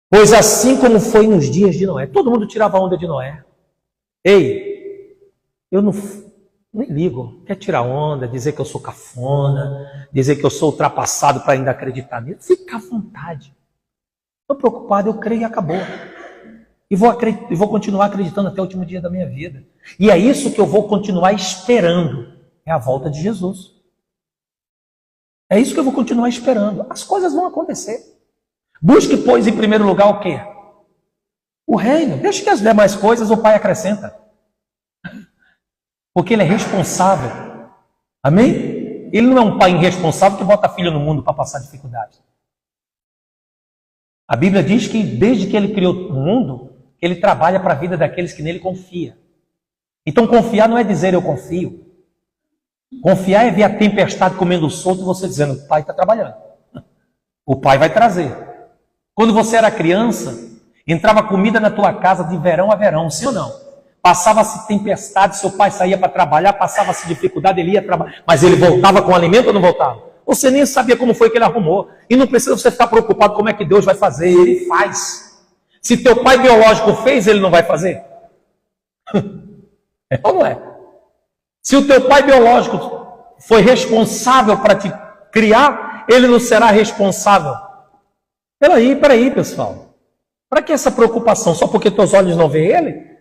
Pois assim como foi nos dias de Noé. Todo mundo tirava onda de Noé. Ei, eu não nem ligo. Quer tirar onda, dizer que eu sou cafona, dizer que eu sou ultrapassado para ainda acreditar nisso. Fica à vontade. Estou preocupado, eu creio e acabou. E vou continuar acreditando até o último dia da minha vida. E é isso que eu vou continuar esperando. É a volta de Jesus. É isso que eu vou continuar esperando. As coisas vão acontecer. Busque, pois, em primeiro lugar o quê? O reino. Deixa que as demais coisas o Pai acrescenta. Porque Ele é responsável. Amém? Ele não é um pai irresponsável que bota filho no mundo para passar dificuldade. A Bíblia diz que desde que Ele criou o mundo, Ele trabalha para a vida daqueles que nele confiam. Então confiar não é dizer eu confio. Confiar é ver a tempestade comendo solto e você dizendo, o Pai está trabalhando. O Pai vai trazer. Quando você era criança, entrava comida na tua casa de verão a verão, sim ou não? Passava-se tempestade, seu pai saía para trabalhar, passava-se dificuldade, ele ia trabalhar. Mas ele voltava com alimento ou não voltava? Você nem sabia como foi que ele arrumou. E não precisa você ficar preocupado como é que Deus vai fazer. Ele faz. Se teu pai biológico fez, ele não vai fazer? É ou não é? Se o teu pai biológico foi responsável para te criar, ele não será responsável. Peraí, pessoal. Para que essa preocupação? Só porque teus olhos não veem ele?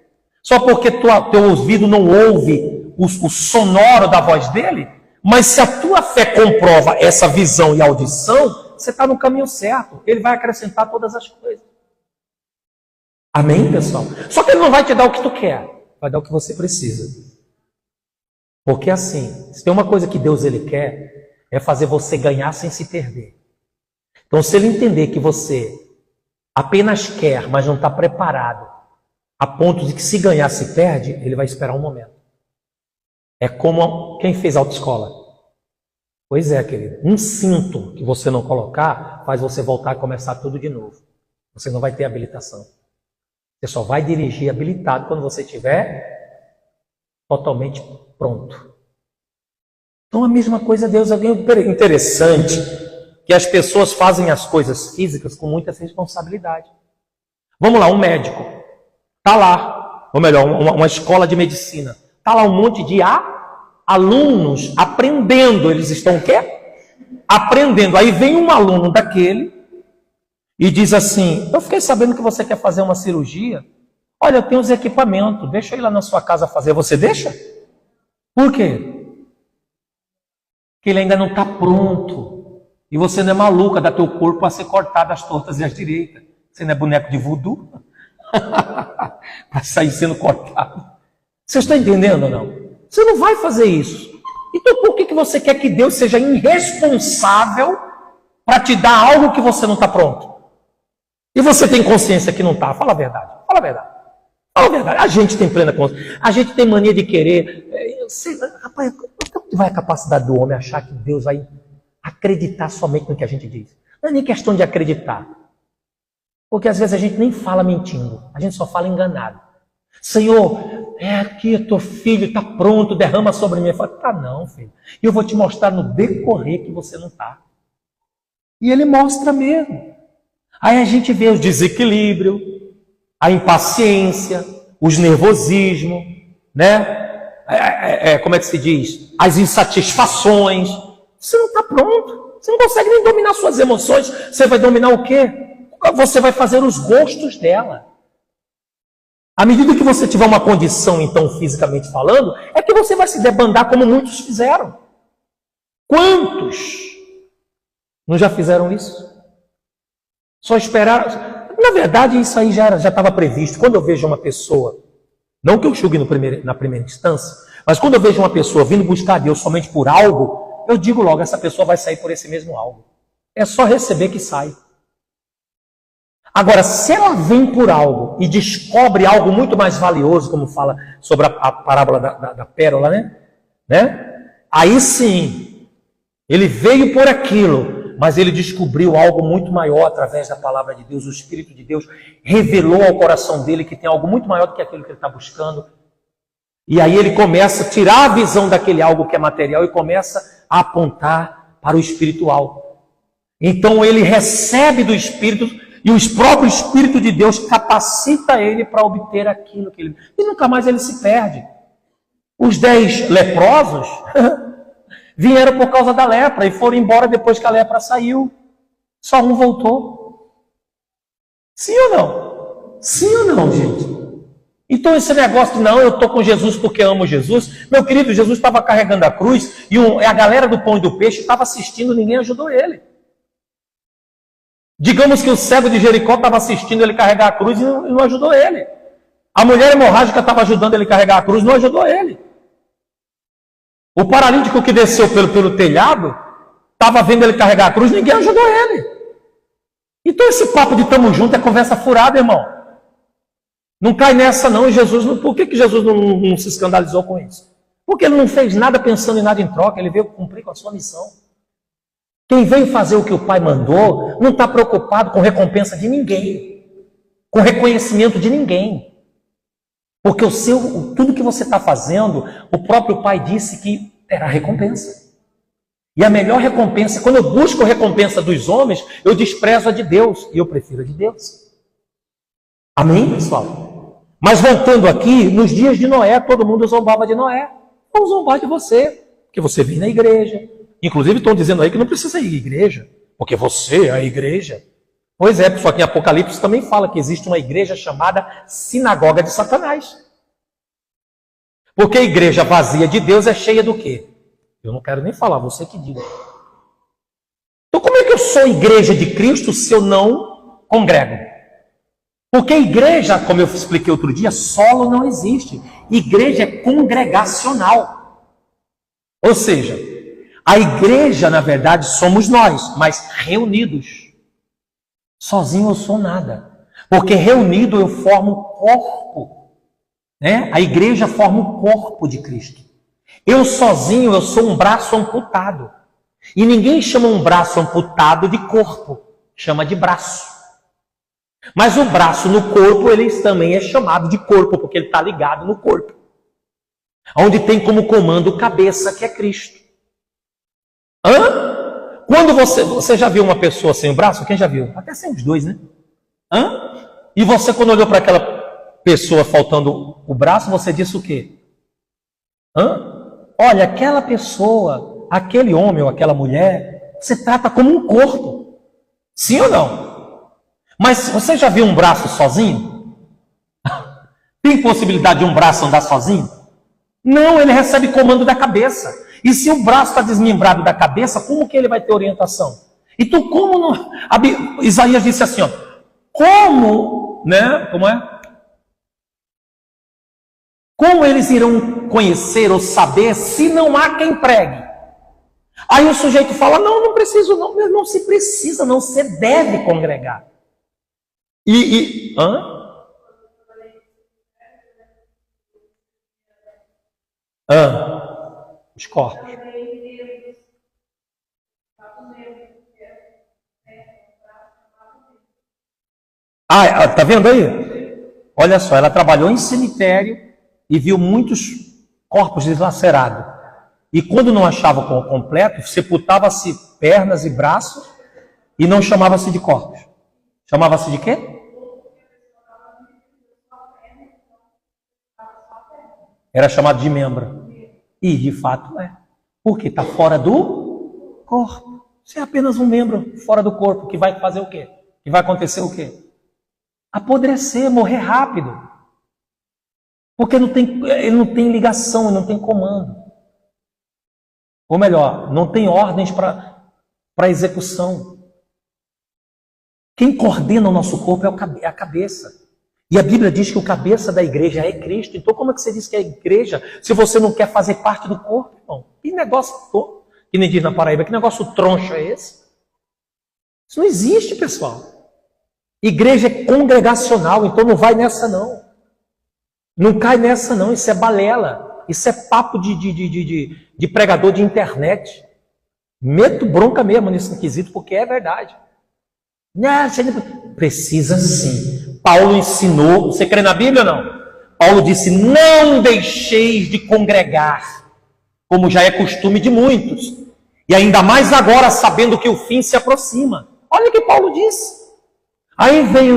Só porque teu ouvido não ouve o sonoro da voz dele? Mas se a tua fé comprova essa visão e audição, você está no caminho certo. Ele vai acrescentar todas as coisas. Amém, pessoal? Só que ele não vai te dar o que tu quer. Vai dar o que você precisa. Porque assim, se tem uma coisa que Deus ele quer, é fazer você ganhar sem se perder. Então, se ele entender que você apenas quer, mas não está preparado, a ponto de que se ganhar se perde, ele vai esperar um momento. É como quem fez autoescola. Pois é, querido. Um cinto que você não colocar, faz você voltar a começar tudo de novo. Você não vai ter habilitação. Você só vai dirigir habilitado quando você estiver totalmente pronto. Então a mesma coisa Deus é interessante que as pessoas fazem as coisas físicas com muita responsabilidade. Vamos lá, um médico está lá, ou melhor, uma escola de medicina está Está lá um monte de alunos aprendendo. Eles estão o quê? Aprendendo. Aí vem um aluno daquele e diz assim: eu fiquei sabendo que você quer fazer uma cirurgia. Olha, eu tenho os equipamentos, deixa eu ir lá na sua casa fazer. Você deixa? Por quê? Porque ele ainda não está pronto. E você não é maluca da teu corpo a ser cortado às tortas e às direitas. Você não é boneco de voodoo? Para sair sendo cortado. Você está entendendo ou não? Você não vai fazer isso. Então por que você quer que Deus seja irresponsável para te dar algo que você não está pronto? E você tem consciência que não está? Fala a verdade. Fala a verdade. Fala a verdade. A gente tem plena consciência. A gente tem mania de querer. Rapaz, onde vai a capacidade do homem achar que Deus vai acreditar somente no que a gente diz? Não é nem questão de acreditar. Porque às vezes a gente nem fala mentindo. A gente só fala enganado. Senhor, é aqui, teu filho está pronto, derrama sobre mim. Eu falo, tá não, filho. E eu vou te mostrar no decorrer que você não está. E ele mostra mesmo. Aí a gente vê o desequilíbrio, a impaciência, os nervosismos, né? Como é que se diz? As insatisfações. Você não está pronto. Você não consegue nem dominar suas emoções. Você vai dominar o quê? Você vai fazer os gostos dela. À medida que você tiver uma condição, então, fisicamente falando, é que você vai se debandar como muitos fizeram. Quantos não já fizeram isso? Só esperaram. Na verdade, isso aí já estava previsto. Quando eu vejo uma pessoa, não que eu julgue na primeira instância, mas quando eu vejo uma pessoa vindo buscar Deus somente por algo, eu digo logo, essa pessoa vai sair por esse mesmo algo. É só receber que sai. Agora, se ela vem por algo e descobre algo muito mais valioso, como fala sobre a parábola da pérola, né? Aí sim, ele veio por aquilo, mas ele descobriu algo muito maior através da palavra de Deus. O Espírito de Deus revelou ao coração dele que tem algo muito maior do que aquilo que ele está buscando. E aí ele começa a tirar a visão daquele algo que é material e começa a apontar para o espiritual. Então ele recebe do Espírito. E o próprio Espírito de Deus capacita ele para obter aquilo que ele... E nunca mais ele se perde. Os 10 leprosos vieram por causa da lepra e foram embora depois que a lepra saiu. Só um voltou. Sim ou não? Sim ou não, gente? Então esse negócio de não, eu estou com Jesus porque amo Jesus. Meu querido, Jesus estava carregando a cruz e a galera do pão e do peixe estava assistindo, ninguém ajudou ele. Digamos que o cego de Jericó estava assistindo ele carregar a cruz e não ajudou ele. A mulher hemorrágica estava ajudando ele a carregar a cruz e não ajudou ele. O paralítico que desceu pelo telhado estava vendo ele carregar a cruz, ninguém ajudou ele. Então esse papo de tamo junto é conversa furada, irmão. Não cai nessa não. Jesus por que Jesus não se escandalizou com isso? Porque ele não fez nada pensando em nada em troca, ele veio cumprir com a sua missão. Quem veio fazer o que o Pai mandou não está preocupado com recompensa de ninguém, com reconhecimento de ninguém. Porque tudo que você está fazendo, o próprio Pai disse que terá recompensa. E a melhor recompensa, quando eu busco a recompensa dos homens, eu desprezo a de Deus, e eu prefiro a de Deus. Amém, pessoal? Mas voltando aqui, nos dias de Noé, todo mundo zombava de Noé. Vamos zombar de você, porque você vem na igreja. Inclusive estão dizendo aí que não precisa ir à igreja, porque você é a igreja. Pois é, só que em Apocalipse também fala que existe uma igreja chamada sinagoga de Satanás. Porque a igreja vazia de Deus é cheia do quê? Eu não quero nem falar, você que diga. Então como é que eu sou igreja de Cristo se eu não congrego? Porque igreja, como eu expliquei outro dia, solo não existe. Igreja é congregacional. Ou seja, a igreja, na verdade, somos nós, mas reunidos. Sozinho eu sou nada. Porque reunido eu formo um corpo. Né? A igreja forma o corpo de Cristo. Eu sozinho, eu sou um braço amputado. E ninguém chama um braço amputado de corpo. Chama de braço. Mas o braço no corpo, ele também é chamado de corpo, porque ele está ligado no corpo. Onde tem como comando cabeça, que é Cristo. Quando você já viu uma pessoa sem o braço? Quem já viu? Até sem os dois, né? E você, quando olhou para aquela pessoa faltando o braço, você disse o quê? Olha, aquela pessoa, aquele homem ou aquela mulher, você trata como um corpo. Sim ou não? Mas você já viu um braço sozinho? Tem possibilidade de um braço andar sozinho? Não, ele recebe comando da cabeça. E se o braço está desmembrado da cabeça, como que ele vai ter orientação? Então, como não... Isaías disse assim, ó, como, né? Como é? Como eles irão conhecer ou saber se não há quem pregue? Aí o sujeito fala, não preciso não, não se precisa, não se deve congregar. Os corpos. Tá vendo aí? Olha só, ela trabalhou em cemitério e viu muitos corpos deslacerados. E quando não achava o completo, sepultava-se pernas e braços e não chamava-se de corpos. Chamava-se de quê? Era chamado de membro. E de fato é. Porque está fora do corpo. Você é apenas um membro fora do corpo que vai fazer o quê? Que vai acontecer o quê? Apodrecer, morrer rápido. Porque ele não tem ligação, ele não tem comando. Ou melhor, não tem ordens para execução. Quem coordena o nosso corpo é a cabeça. E a Bíblia diz que o cabeça da igreja é Cristo. Então como é que você diz que é igreja se você não quer fazer parte do corpo, irmão? Que negócio, que nem diz na Paraíba, que negócio troncho é esse? Isso não existe, pessoal. Igreja é congregacional, então não vai nessa não. Não cai nessa não, isso é balela. Isso é papo de pregador de internet. Meto bronca mesmo nesse quesito, porque é verdade. Precisa sim. Paulo ensinou, você crê na Bíblia ou não? Paulo disse, não deixeis de congregar, como já é costume de muitos. E ainda mais agora, sabendo que o fim se aproxima. Olha o que Paulo disse. Aí vem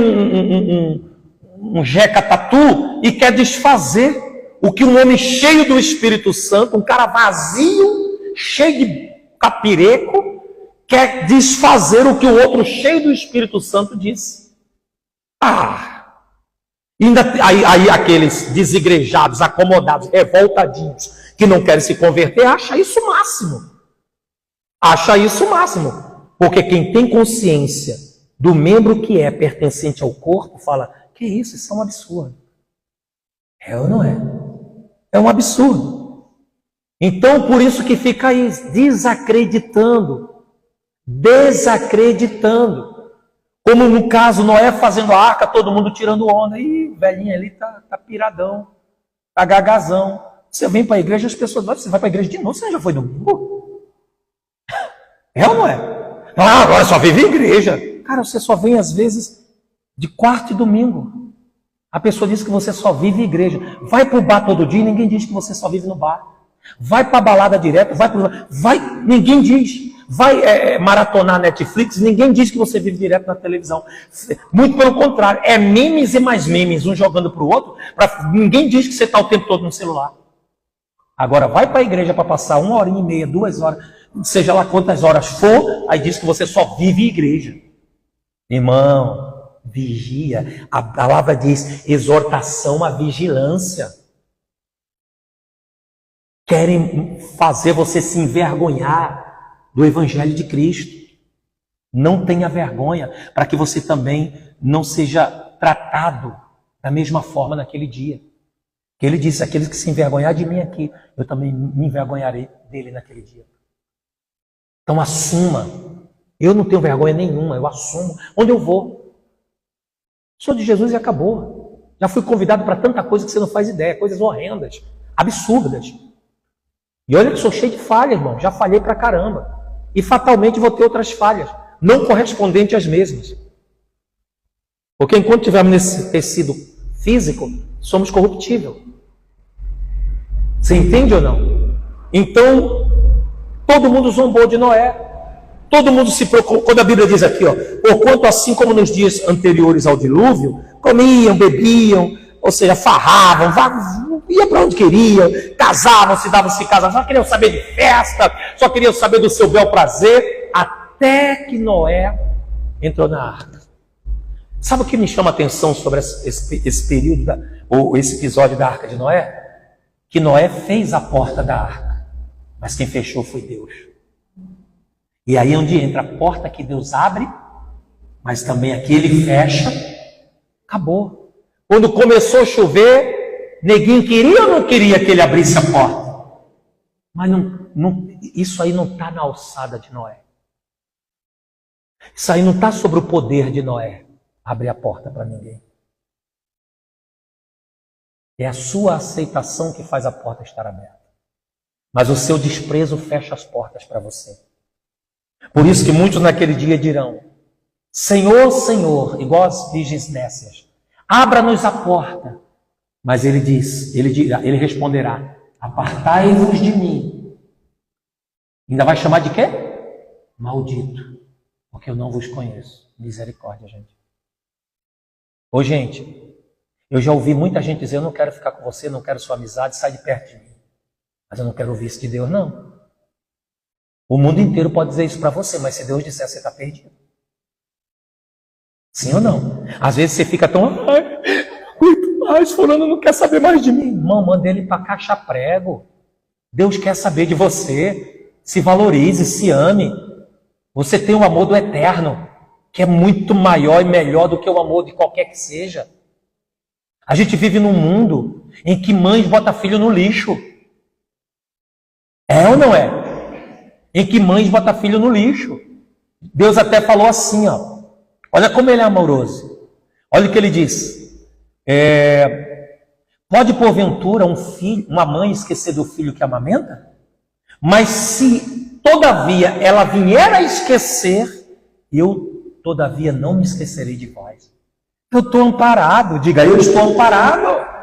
um jeca tatu e quer desfazer o que um homem cheio do Espírito Santo, um cara vazio, cheio de capireco, quer desfazer o que o outro cheio do Espírito Santo disse. Aí aqueles desigrejados, acomodados, revoltadinhos, que não querem se converter, acha isso o máximo. Acha isso o máximo. Porque quem tem consciência do membro que é pertencente ao corpo, fala, que isso é um absurdo. É ou não é? É um absurdo. Então, por isso que fica aí desacreditando. Como no caso, Noé fazendo a arca, todo mundo tirando onda. Ih, velhinho ali tá piradão, tá gagazão. Você vem para a igreja, as pessoas você vai para a igreja de novo, você já foi domingo? É ou não é? Agora só vive em igreja. Cara, você só vem às vezes de quarta e domingo. A pessoa diz que você só vive em igreja. Vai para o bar todo dia e ninguém diz que você só vive no bar. Vai para a balada direto, ninguém diz. Vai maratonar Netflix, ninguém diz que você vive direto na televisão. Muito pelo contrário, é memes e mais memes, um jogando para o outro. Ninguém diz que você está o tempo todo no celular. Agora vai para a igreja para passar 1h30, 2 horas, seja lá quantas horas for, aí diz que você só vive em igreja. Irmão, vigia. A palavra diz exortação à vigilância. Querem fazer você se envergonhar do Evangelho de Cristo. Não tenha vergonha, para que você também não seja tratado da mesma forma naquele dia. Que ele disse, aqueles que se envergonhar de mim aqui, eu também me envergonharei dele naquele dia. Então assuma. Eu não tenho vergonha nenhuma, eu assumo. Onde eu vou? Sou de Jesus e acabou. Já fui convidado para tanta coisa que você não faz ideia, coisas horrendas, absurdas. E olha que sou cheio de falhas, irmão. Já falhei pra caramba. E fatalmente vou ter outras falhas, não correspondentes às mesmas. Porque enquanto estivermos nesse tecido físico, somos corruptíveis. Você entende ou não? Então, todo mundo zombou de Noé. Todo mundo se preocupou. Quando a Bíblia diz aqui, porquanto assim como nos dias anteriores ao dilúvio, comiam, bebiam, ou seja, farravam, ia para onde queriam, casavam, se casavam, só queriam saber de festa, só queriam saber do seu bel prazer, até que Noé entrou na arca. Sabe o que me chama a atenção sobre esse período, ou esse episódio da arca de Noé? Que Noé fez a porta da arca, mas quem fechou foi Deus. E aí é onde entra a porta que Deus abre, mas também aqui ele fecha, acabou. Quando começou a chover, neguinho queria ou não queria que ele abrisse a porta? Mas isso aí não está na alçada de Noé. Isso aí não está sobre o poder de Noé abrir a porta para ninguém. É a sua aceitação que faz a porta estar aberta. Mas o seu desprezo fecha as portas para você. Por isso que muitos naquele dia dirão: Senhor, Senhor, igual as virgens nécias, abra-nos a porta. Mas ele responderá: apartai-vos de mim. Ainda vai chamar de quê? Maldito, porque eu não vos conheço. Misericórdia, gente. Ô, gente, eu já ouvi muita gente dizer: eu não quero ficar com você, não quero sua amizade, sai de perto de mim. Mas eu não quero ouvir isso de Deus, não. O mundo inteiro pode dizer isso para você, mas se Deus disser, você está perdido. Sim ou não? Às vezes você fica tão: muito mais, fulano não quer saber mais de mim. Irmão, manda ele para caixa prego. Deus quer saber de você. Se valorize, se ame. Você tem o amor do eterno, que é muito maior e melhor do que o amor de qualquer que seja. A gente vive num mundo em que mães botam filho no lixo. É ou não é? Em que mães botam filho no lixo. Deus até falou assim, ó. Olha como ele é amoroso. Olha o que ele diz. Pode porventura uma mãe esquecer do filho que amamenta? Mas se todavia ela vier a esquecer, eu todavia não me esquecerei de vós. Eu estou amparado. Diga: eu estou amparado.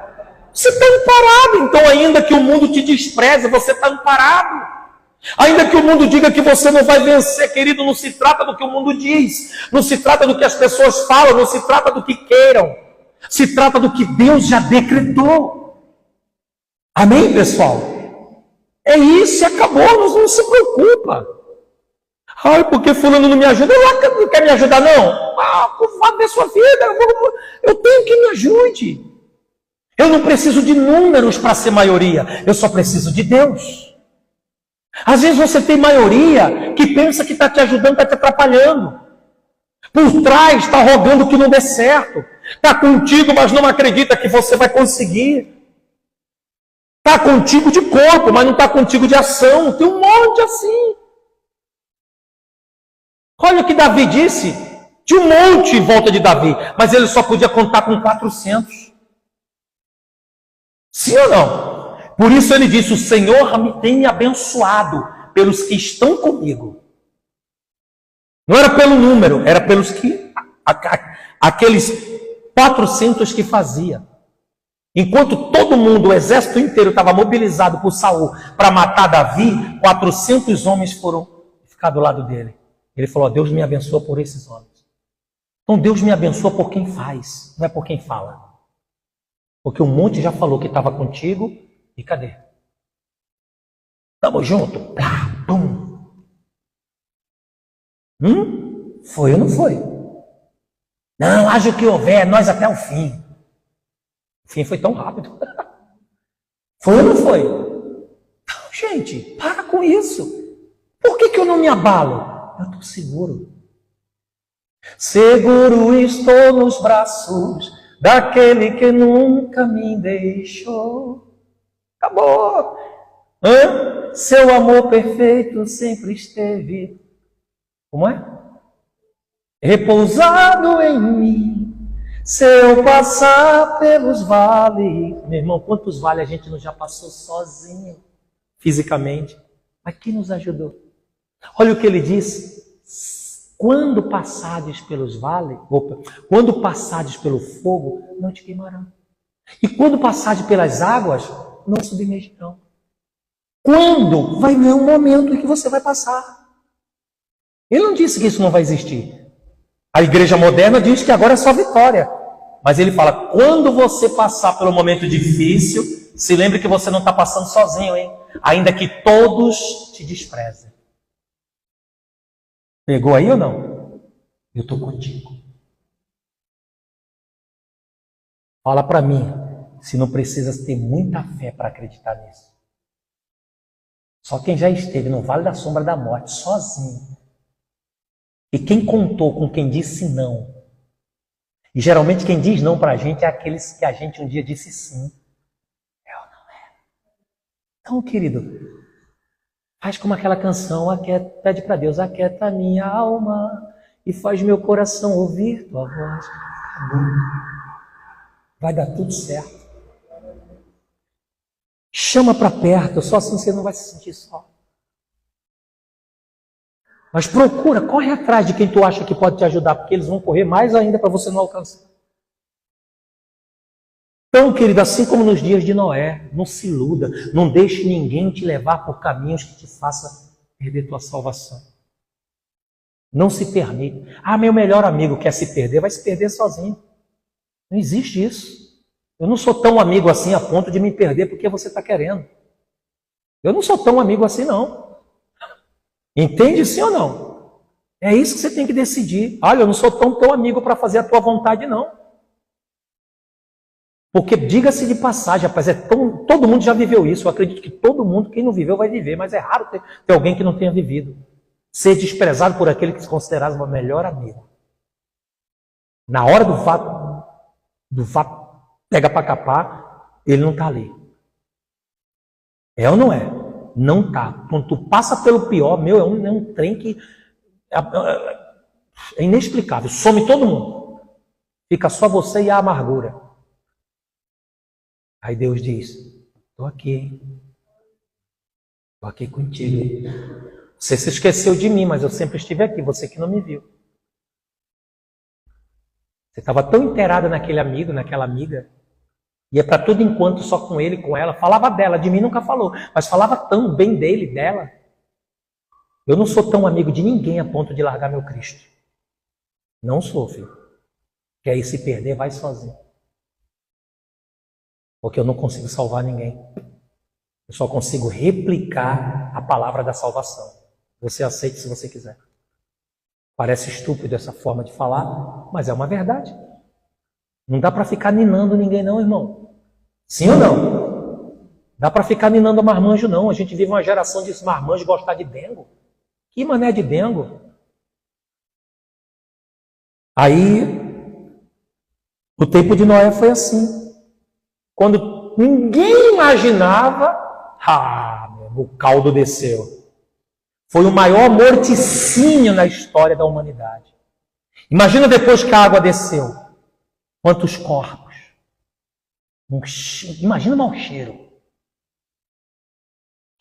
Você está amparado. Então, ainda que o mundo te despreze, você está amparado. Ainda que o mundo diga que você não vai vencer, querido, não se trata do que o mundo diz, não se trata do que as pessoas falam, não se trata do que queiram, se trata do que Deus já decretou. Amém, pessoal? É isso e acabou, não se preocupa. Ai, porque fulano não me ajuda, não quer me ajudar não? Vá ver sua vida, eu tenho que me ajude. Eu não preciso de números para ser maioria, eu só preciso de Deus. Às vezes você tem maioria que pensa que está te ajudando, está te atrapalhando. Por trás está rogando que não dê certo. Está contigo, mas não acredita que você vai conseguir. Está contigo de corpo, mas não está contigo de ação. Tem um monte assim. Olha o que Davi disse. Tinha um monte em volta de Davi, mas ele só podia contar com 400. Sim ou não? Por isso ele disse: o Senhor me tem abençoado pelos que estão comigo. Não era pelo número, era pelos que aqueles 400 que fazia. Enquanto todo mundo, o exército inteiro estava mobilizado por Saul para matar Davi, 400 homens foram ficar do lado dele. Ele falou: Deus me abençoa por esses homens. Então Deus me abençoa por quem faz, não é por quem fala. Porque um monte já falou que estava contigo. E cadê? Tamo junto. Pum. Foi ou não foi? Não, haja o que houver, nós até o fim. O fim foi tão rápido. Foi ou não foi? Não, gente, para com isso. Por que eu não me abalo? Eu estou seguro. Seguro estou nos braços daquele que nunca me deixou. Acabou. Seu amor perfeito sempre esteve, como é? Repousado em mim. Se eu passar pelos vales, meu irmão, quantos vales a gente não já passou sozinho, fisicamente? Mas quem nos ajudou? Olha o que ele diz: quando passares pelos vales, quando passares pelo fogo, não te queimarão. E quando passares pelas águas, não submergirão. Quando? Vai vir um momento em que você vai passar. Ele não disse que isso não vai existir. A igreja moderna diz que agora é só vitória. Mas ele fala, quando você passar pelo momento difícil, se lembre que você não está passando sozinho, hein? Ainda que todos te desprezem. Pegou aí ou não? Eu estou contigo. Fala para mim, se não precisa ter muita fé para acreditar nisso. Só quem já esteve no vale da sombra da morte, sozinho. E quem contou com quem disse não. E geralmente quem diz não para a gente é aqueles que a gente um dia disse sim. É ou não é? Então, querido, faz como aquela canção, pede para Deus, aquieta a minha alma e faz meu coração ouvir tua voz. Vai dar tudo certo. Chama para perto, só assim você não vai se sentir só. Mas procura, corre atrás de quem tu acha que pode te ajudar, porque eles vão correr mais ainda para você não alcançar. Então, querido, assim como nos dias de Noé, não se iluda, não deixe ninguém te levar por caminhos que te façam perder tua salvação. Não se permite. Ah, meu melhor amigo quer se perder, vai se perder sozinho. Não existe isso. Eu não sou tão amigo assim a ponto de me perder porque você está querendo. Eu não sou tão amigo assim, não. Entende sim ou não? É isso que você tem que decidir. Olha, eu não sou tão teu amigo para fazer a tua vontade, não. Porque, diga-se de passagem, rapaz, todo mundo já viveu isso. Eu acredito que todo mundo, quem não viveu, vai viver. Mas é raro ter alguém que não tenha vivido. Ser desprezado por aquele que se considerava o melhor amigo. Na hora do fato, pega para capar, ele não está ali. É ou não é? Não está. Quando tu passa pelo pior, meu, é um trem que é inexplicável. Some todo mundo. Fica só você e a amargura. Aí Deus diz, estou aqui. Estou aqui contigo. Você se esqueceu de mim, mas eu sempre estive aqui, você que não me viu. Você estava tão inteirada naquele amigo, naquela amiga, ia para tudo enquanto só com ele, com ela, falava dela, de mim nunca falou, mas falava tão bem dele, dela. Eu não sou tão amigo de ninguém a ponto de largar meu Cristo. Não sou, filho. Que aí se perder, vai sozinho. Porque eu não consigo salvar ninguém. Eu só consigo replicar a palavra da salvação. Você aceita se você quiser. Parece estúpido essa forma de falar, mas é uma verdade. Não dá para ficar ninando ninguém não, irmão. Sim ou não? Dá para ficar ninando marmanjo não. A gente vive uma geração de marmanjos gostar de dengo. Que mané de dengo? Aí, o tempo de Noé foi assim. Quando ninguém imaginava, o caldo desceu. Foi o maior morticínio na história da humanidade. Imagina depois que a água desceu. Quantos corpos. Imagina o mau cheiro.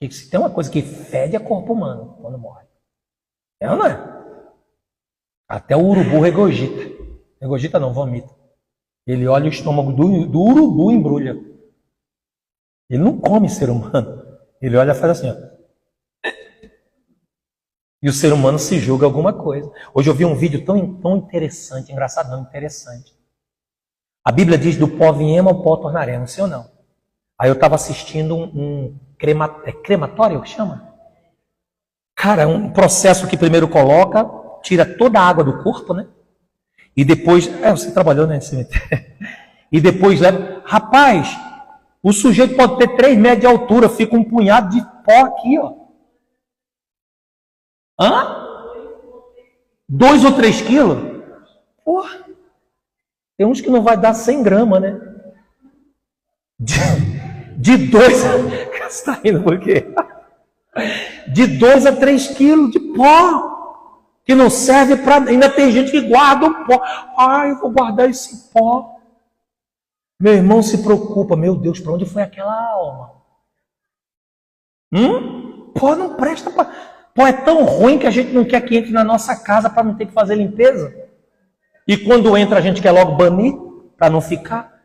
Se tem uma coisa que fede é corpo humano quando morre. É ou não é? Até o urubu regurgita. Regurgita não, vomita. Ele olha o estômago do urubu e embrulha. Ele não come ser humano. Ele olha e faz assim, ó. E o ser humano se julga alguma coisa. Hoje eu vi um vídeo tão interessante, engraçado não, interessante. A Bíblia diz, do pó viemos ao pó tornaremos, sim ou não? Aí eu estava assistindo um crematório, que chama? Cara, é um processo que primeiro coloca, tira toda a água do corpo, né? E depois, você trabalhou nesse cemitério. E depois leva, rapaz, o sujeito pode ter 3 metros de altura, fica um punhado de pó aqui, ó. Hã? 2 ou 3 quilos? Porra. Tem uns que não vai dar 100 gramas, né? De 2 a... Você tá rindo por quê? De 2 a 3 quilos de pó. Que não serve para... Ainda tem gente que guarda o pó. Ai, eu vou guardar esse pó. Meu irmão se preocupa. Meu Deus, para onde foi aquela alma? Pó não presta para... Pó é tão ruim que a gente não quer que entre na nossa casa para não ter que fazer limpeza. E quando entra a gente quer logo banir para não ficar.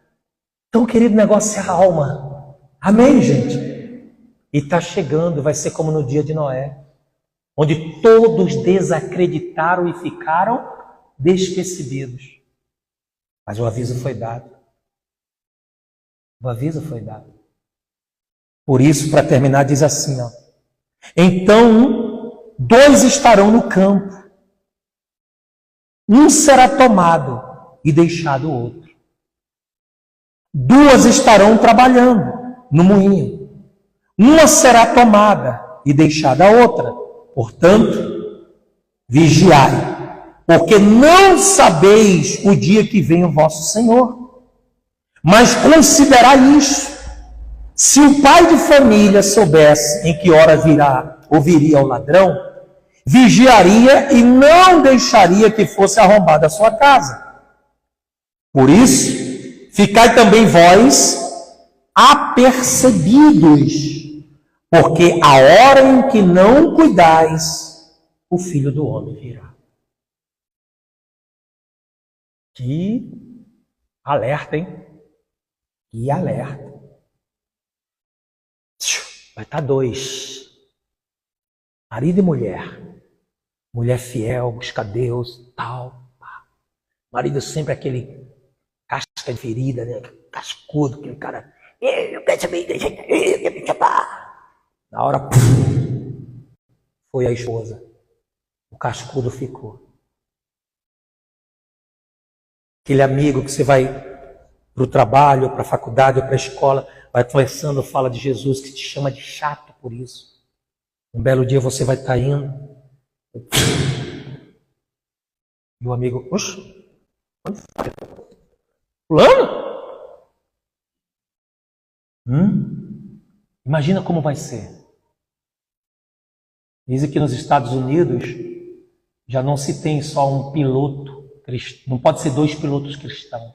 Então, querido, negócio é a alma. Amém, gente? E está chegando, vai ser como no dia de Noé. Onde todos desacreditaram e ficaram despercebidos. Mas o aviso foi dado. O aviso foi dado. Por isso, para terminar, diz assim, ó. Então, 2 estarão no campo. Um será tomado e deixado o outro. 2 estarão trabalhando no moinho. Uma será tomada e deixada a outra. Portanto, vigiai, porque não sabeis o dia que vem o vosso Senhor. Mas considerai isso. Se o pai de família soubesse em que hora virá ou viria o ladrão, vigiaria e não deixaria que fosse arrombada a sua casa. Por isso, ficai também vós apercebidos, porque a hora em que não cuidais, o Filho do Homem virá. Que alerta, hein? Que alerta. Vai estar 2. Marido e mulher. Mulher fiel, busca Deus, tal. Marido sempre aquele casca de ferida, né? Cascudo, aquele cara. Eu quero saber, eu me chamar. Na hora, foi a esposa. O cascudo ficou. Aquele amigo que você vai para o trabalho, para a faculdade ou para a escola, vai conversando, fala de Jesus, que te chama de chato por isso. Um belo dia você vai estar indo. E o amigo, oxe, onde foi? Fulano? Imagina como vai ser. Dizem que nos Estados Unidos já não se tem só um piloto cristão, não pode ser 2 pilotos cristãos.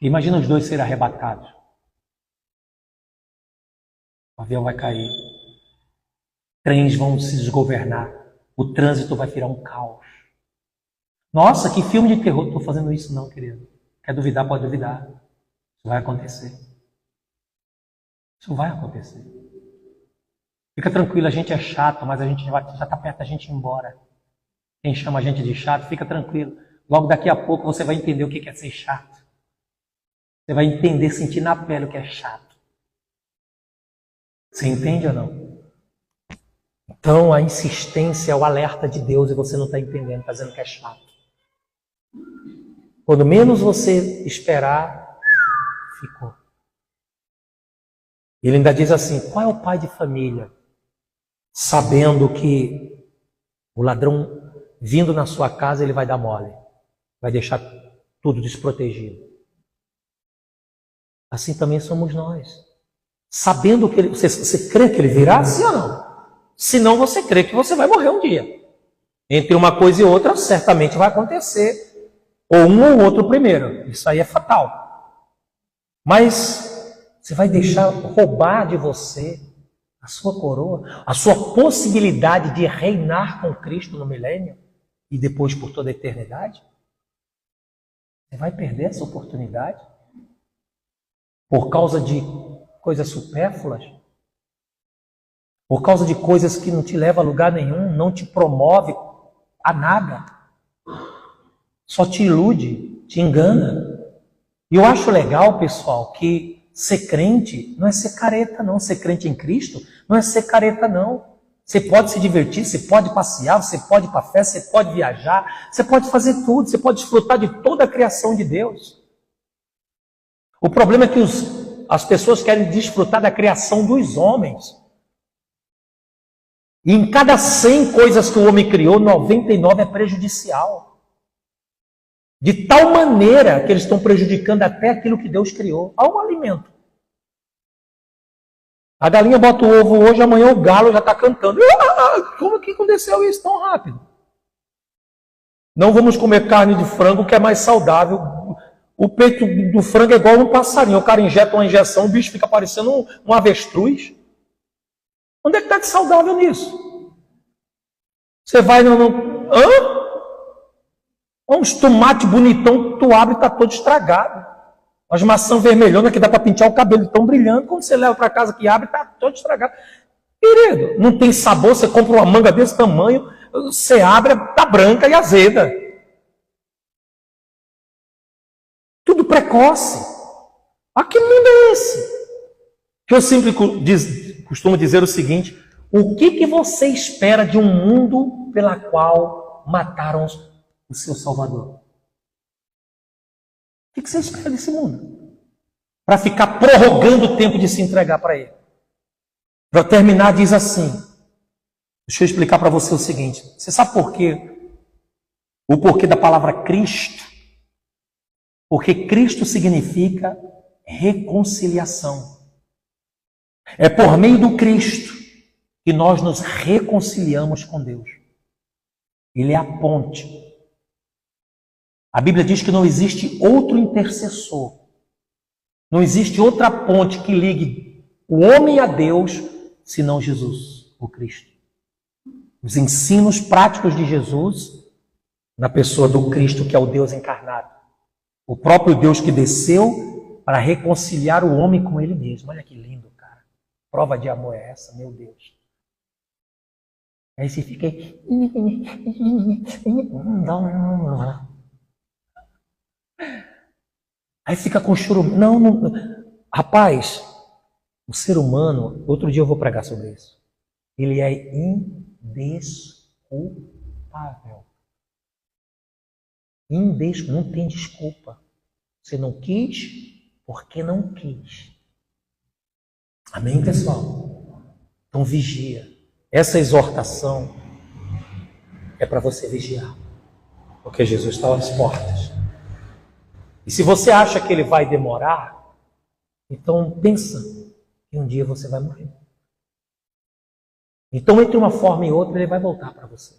Imagina os 2 serem arrebatados. O avião vai cair. Trens vão se desgovernar. O trânsito vai virar um caos. Nossa, que filme de terror. Não estou fazendo isso não, querido. Quer duvidar, pode duvidar. Isso vai acontecer. Isso vai acontecer. Fica tranquilo, a gente é chato, mas a gente já está perto da gente ir embora. Quem chama a gente de chato, fica tranquilo. Logo daqui a pouco você vai entender o que é ser chato. Você vai entender, sentir na pele o que é chato. Você entende ou não? Então a insistência é o alerta de Deus e você não está entendendo, está dizendo que é chato. Quando menos você esperar, ficou. Ele ainda diz assim, qual é o pai de família, sabendo que o ladrão vindo na sua casa, ele vai dar mole, vai deixar tudo desprotegido. Assim também somos nós. Sabendo que ele... Você crê que ele virá? Sim ou não? Se não, você crê que você vai morrer um dia. Entre uma coisa e outra, certamente vai acontecer. Ou um ou outro primeiro. Isso aí é fatal. Mas você vai deixar roubar de você a sua coroa, a sua possibilidade de reinar com Cristo no milênio e depois por toda a eternidade? Você vai perder essa oportunidade? Por causa de coisas supérfluas? Por causa de coisas que não te levam a lugar nenhum, não te promove a nada? Só te ilude, te engana. E eu acho legal, pessoal, que ser crente não é ser careta, não. Ser crente em Cristo não é ser careta, não. Você pode se divertir, você pode passear, você pode ir para a festa, você pode viajar, você pode fazer tudo, você pode desfrutar de toda a criação de Deus. O problema é que as pessoas querem desfrutar da criação dos homens. E em cada 100 coisas que o homem criou, 99 é prejudicial. De tal maneira que eles estão prejudicando até aquilo que Deus criou. Há um alimento. A galinha bota o ovo hoje, amanhã o galo já está cantando. Como que aconteceu isso tão rápido? Não vamos comer carne de frango, que é mais saudável. O peito do frango é igual um passarinho. O cara injeta uma injeção, o bicho fica parecendo um avestruz. Onde é que está de saudável nisso? Você vai Hã? Uns tomates bonitão, tu abre e está todo estragado. As maçãs vermelhonas que dá para pintar o cabelo tão brilhante. Quando você leva para casa que abre, está todo estragado. Querido, não tem sabor, você compra uma manga desse tamanho, você abre, está branca e azeda. precoce. Ah, que mundo é esse? Que eu sempre costumo dizer o seguinte: o que você espera de um mundo pela qual mataram o seu Salvador? O que você espera desse mundo? Para ficar prorrogando o tempo de se entregar para ele. Para terminar, diz assim. Deixa eu explicar para você o seguinte. Você sabe por quê? O porquê da palavra Cristo? Porque Cristo significa reconciliação. É por meio do Cristo que nós nos reconciliamos com Deus. Ele é a ponte. A Bíblia diz que não existe outro intercessor. Não existe outra ponte que ligue o homem a Deus, senão Jesus, o Cristo. Os ensinos práticos de Jesus, na pessoa do Cristo, que é o Deus encarnado. O próprio Deus que desceu para reconciliar o homem com ele mesmo. Olha que lindo, cara. Prova de amor é essa, meu Deus. Aí você fica aí. Aí fica com choro. Não. Rapaz, o ser humano, outro dia eu vou pregar sobre isso. Ele é indesculpável. Não tem desculpa. Você não quis porque não quis. Amém, pessoal? Então vigia. Essa exortação é para você vigiar. Porque Jesus está às portas. E se você acha que ele vai demorar, então pensa que um dia você vai morrer. Então, entre uma forma e outra, ele vai voltar para você.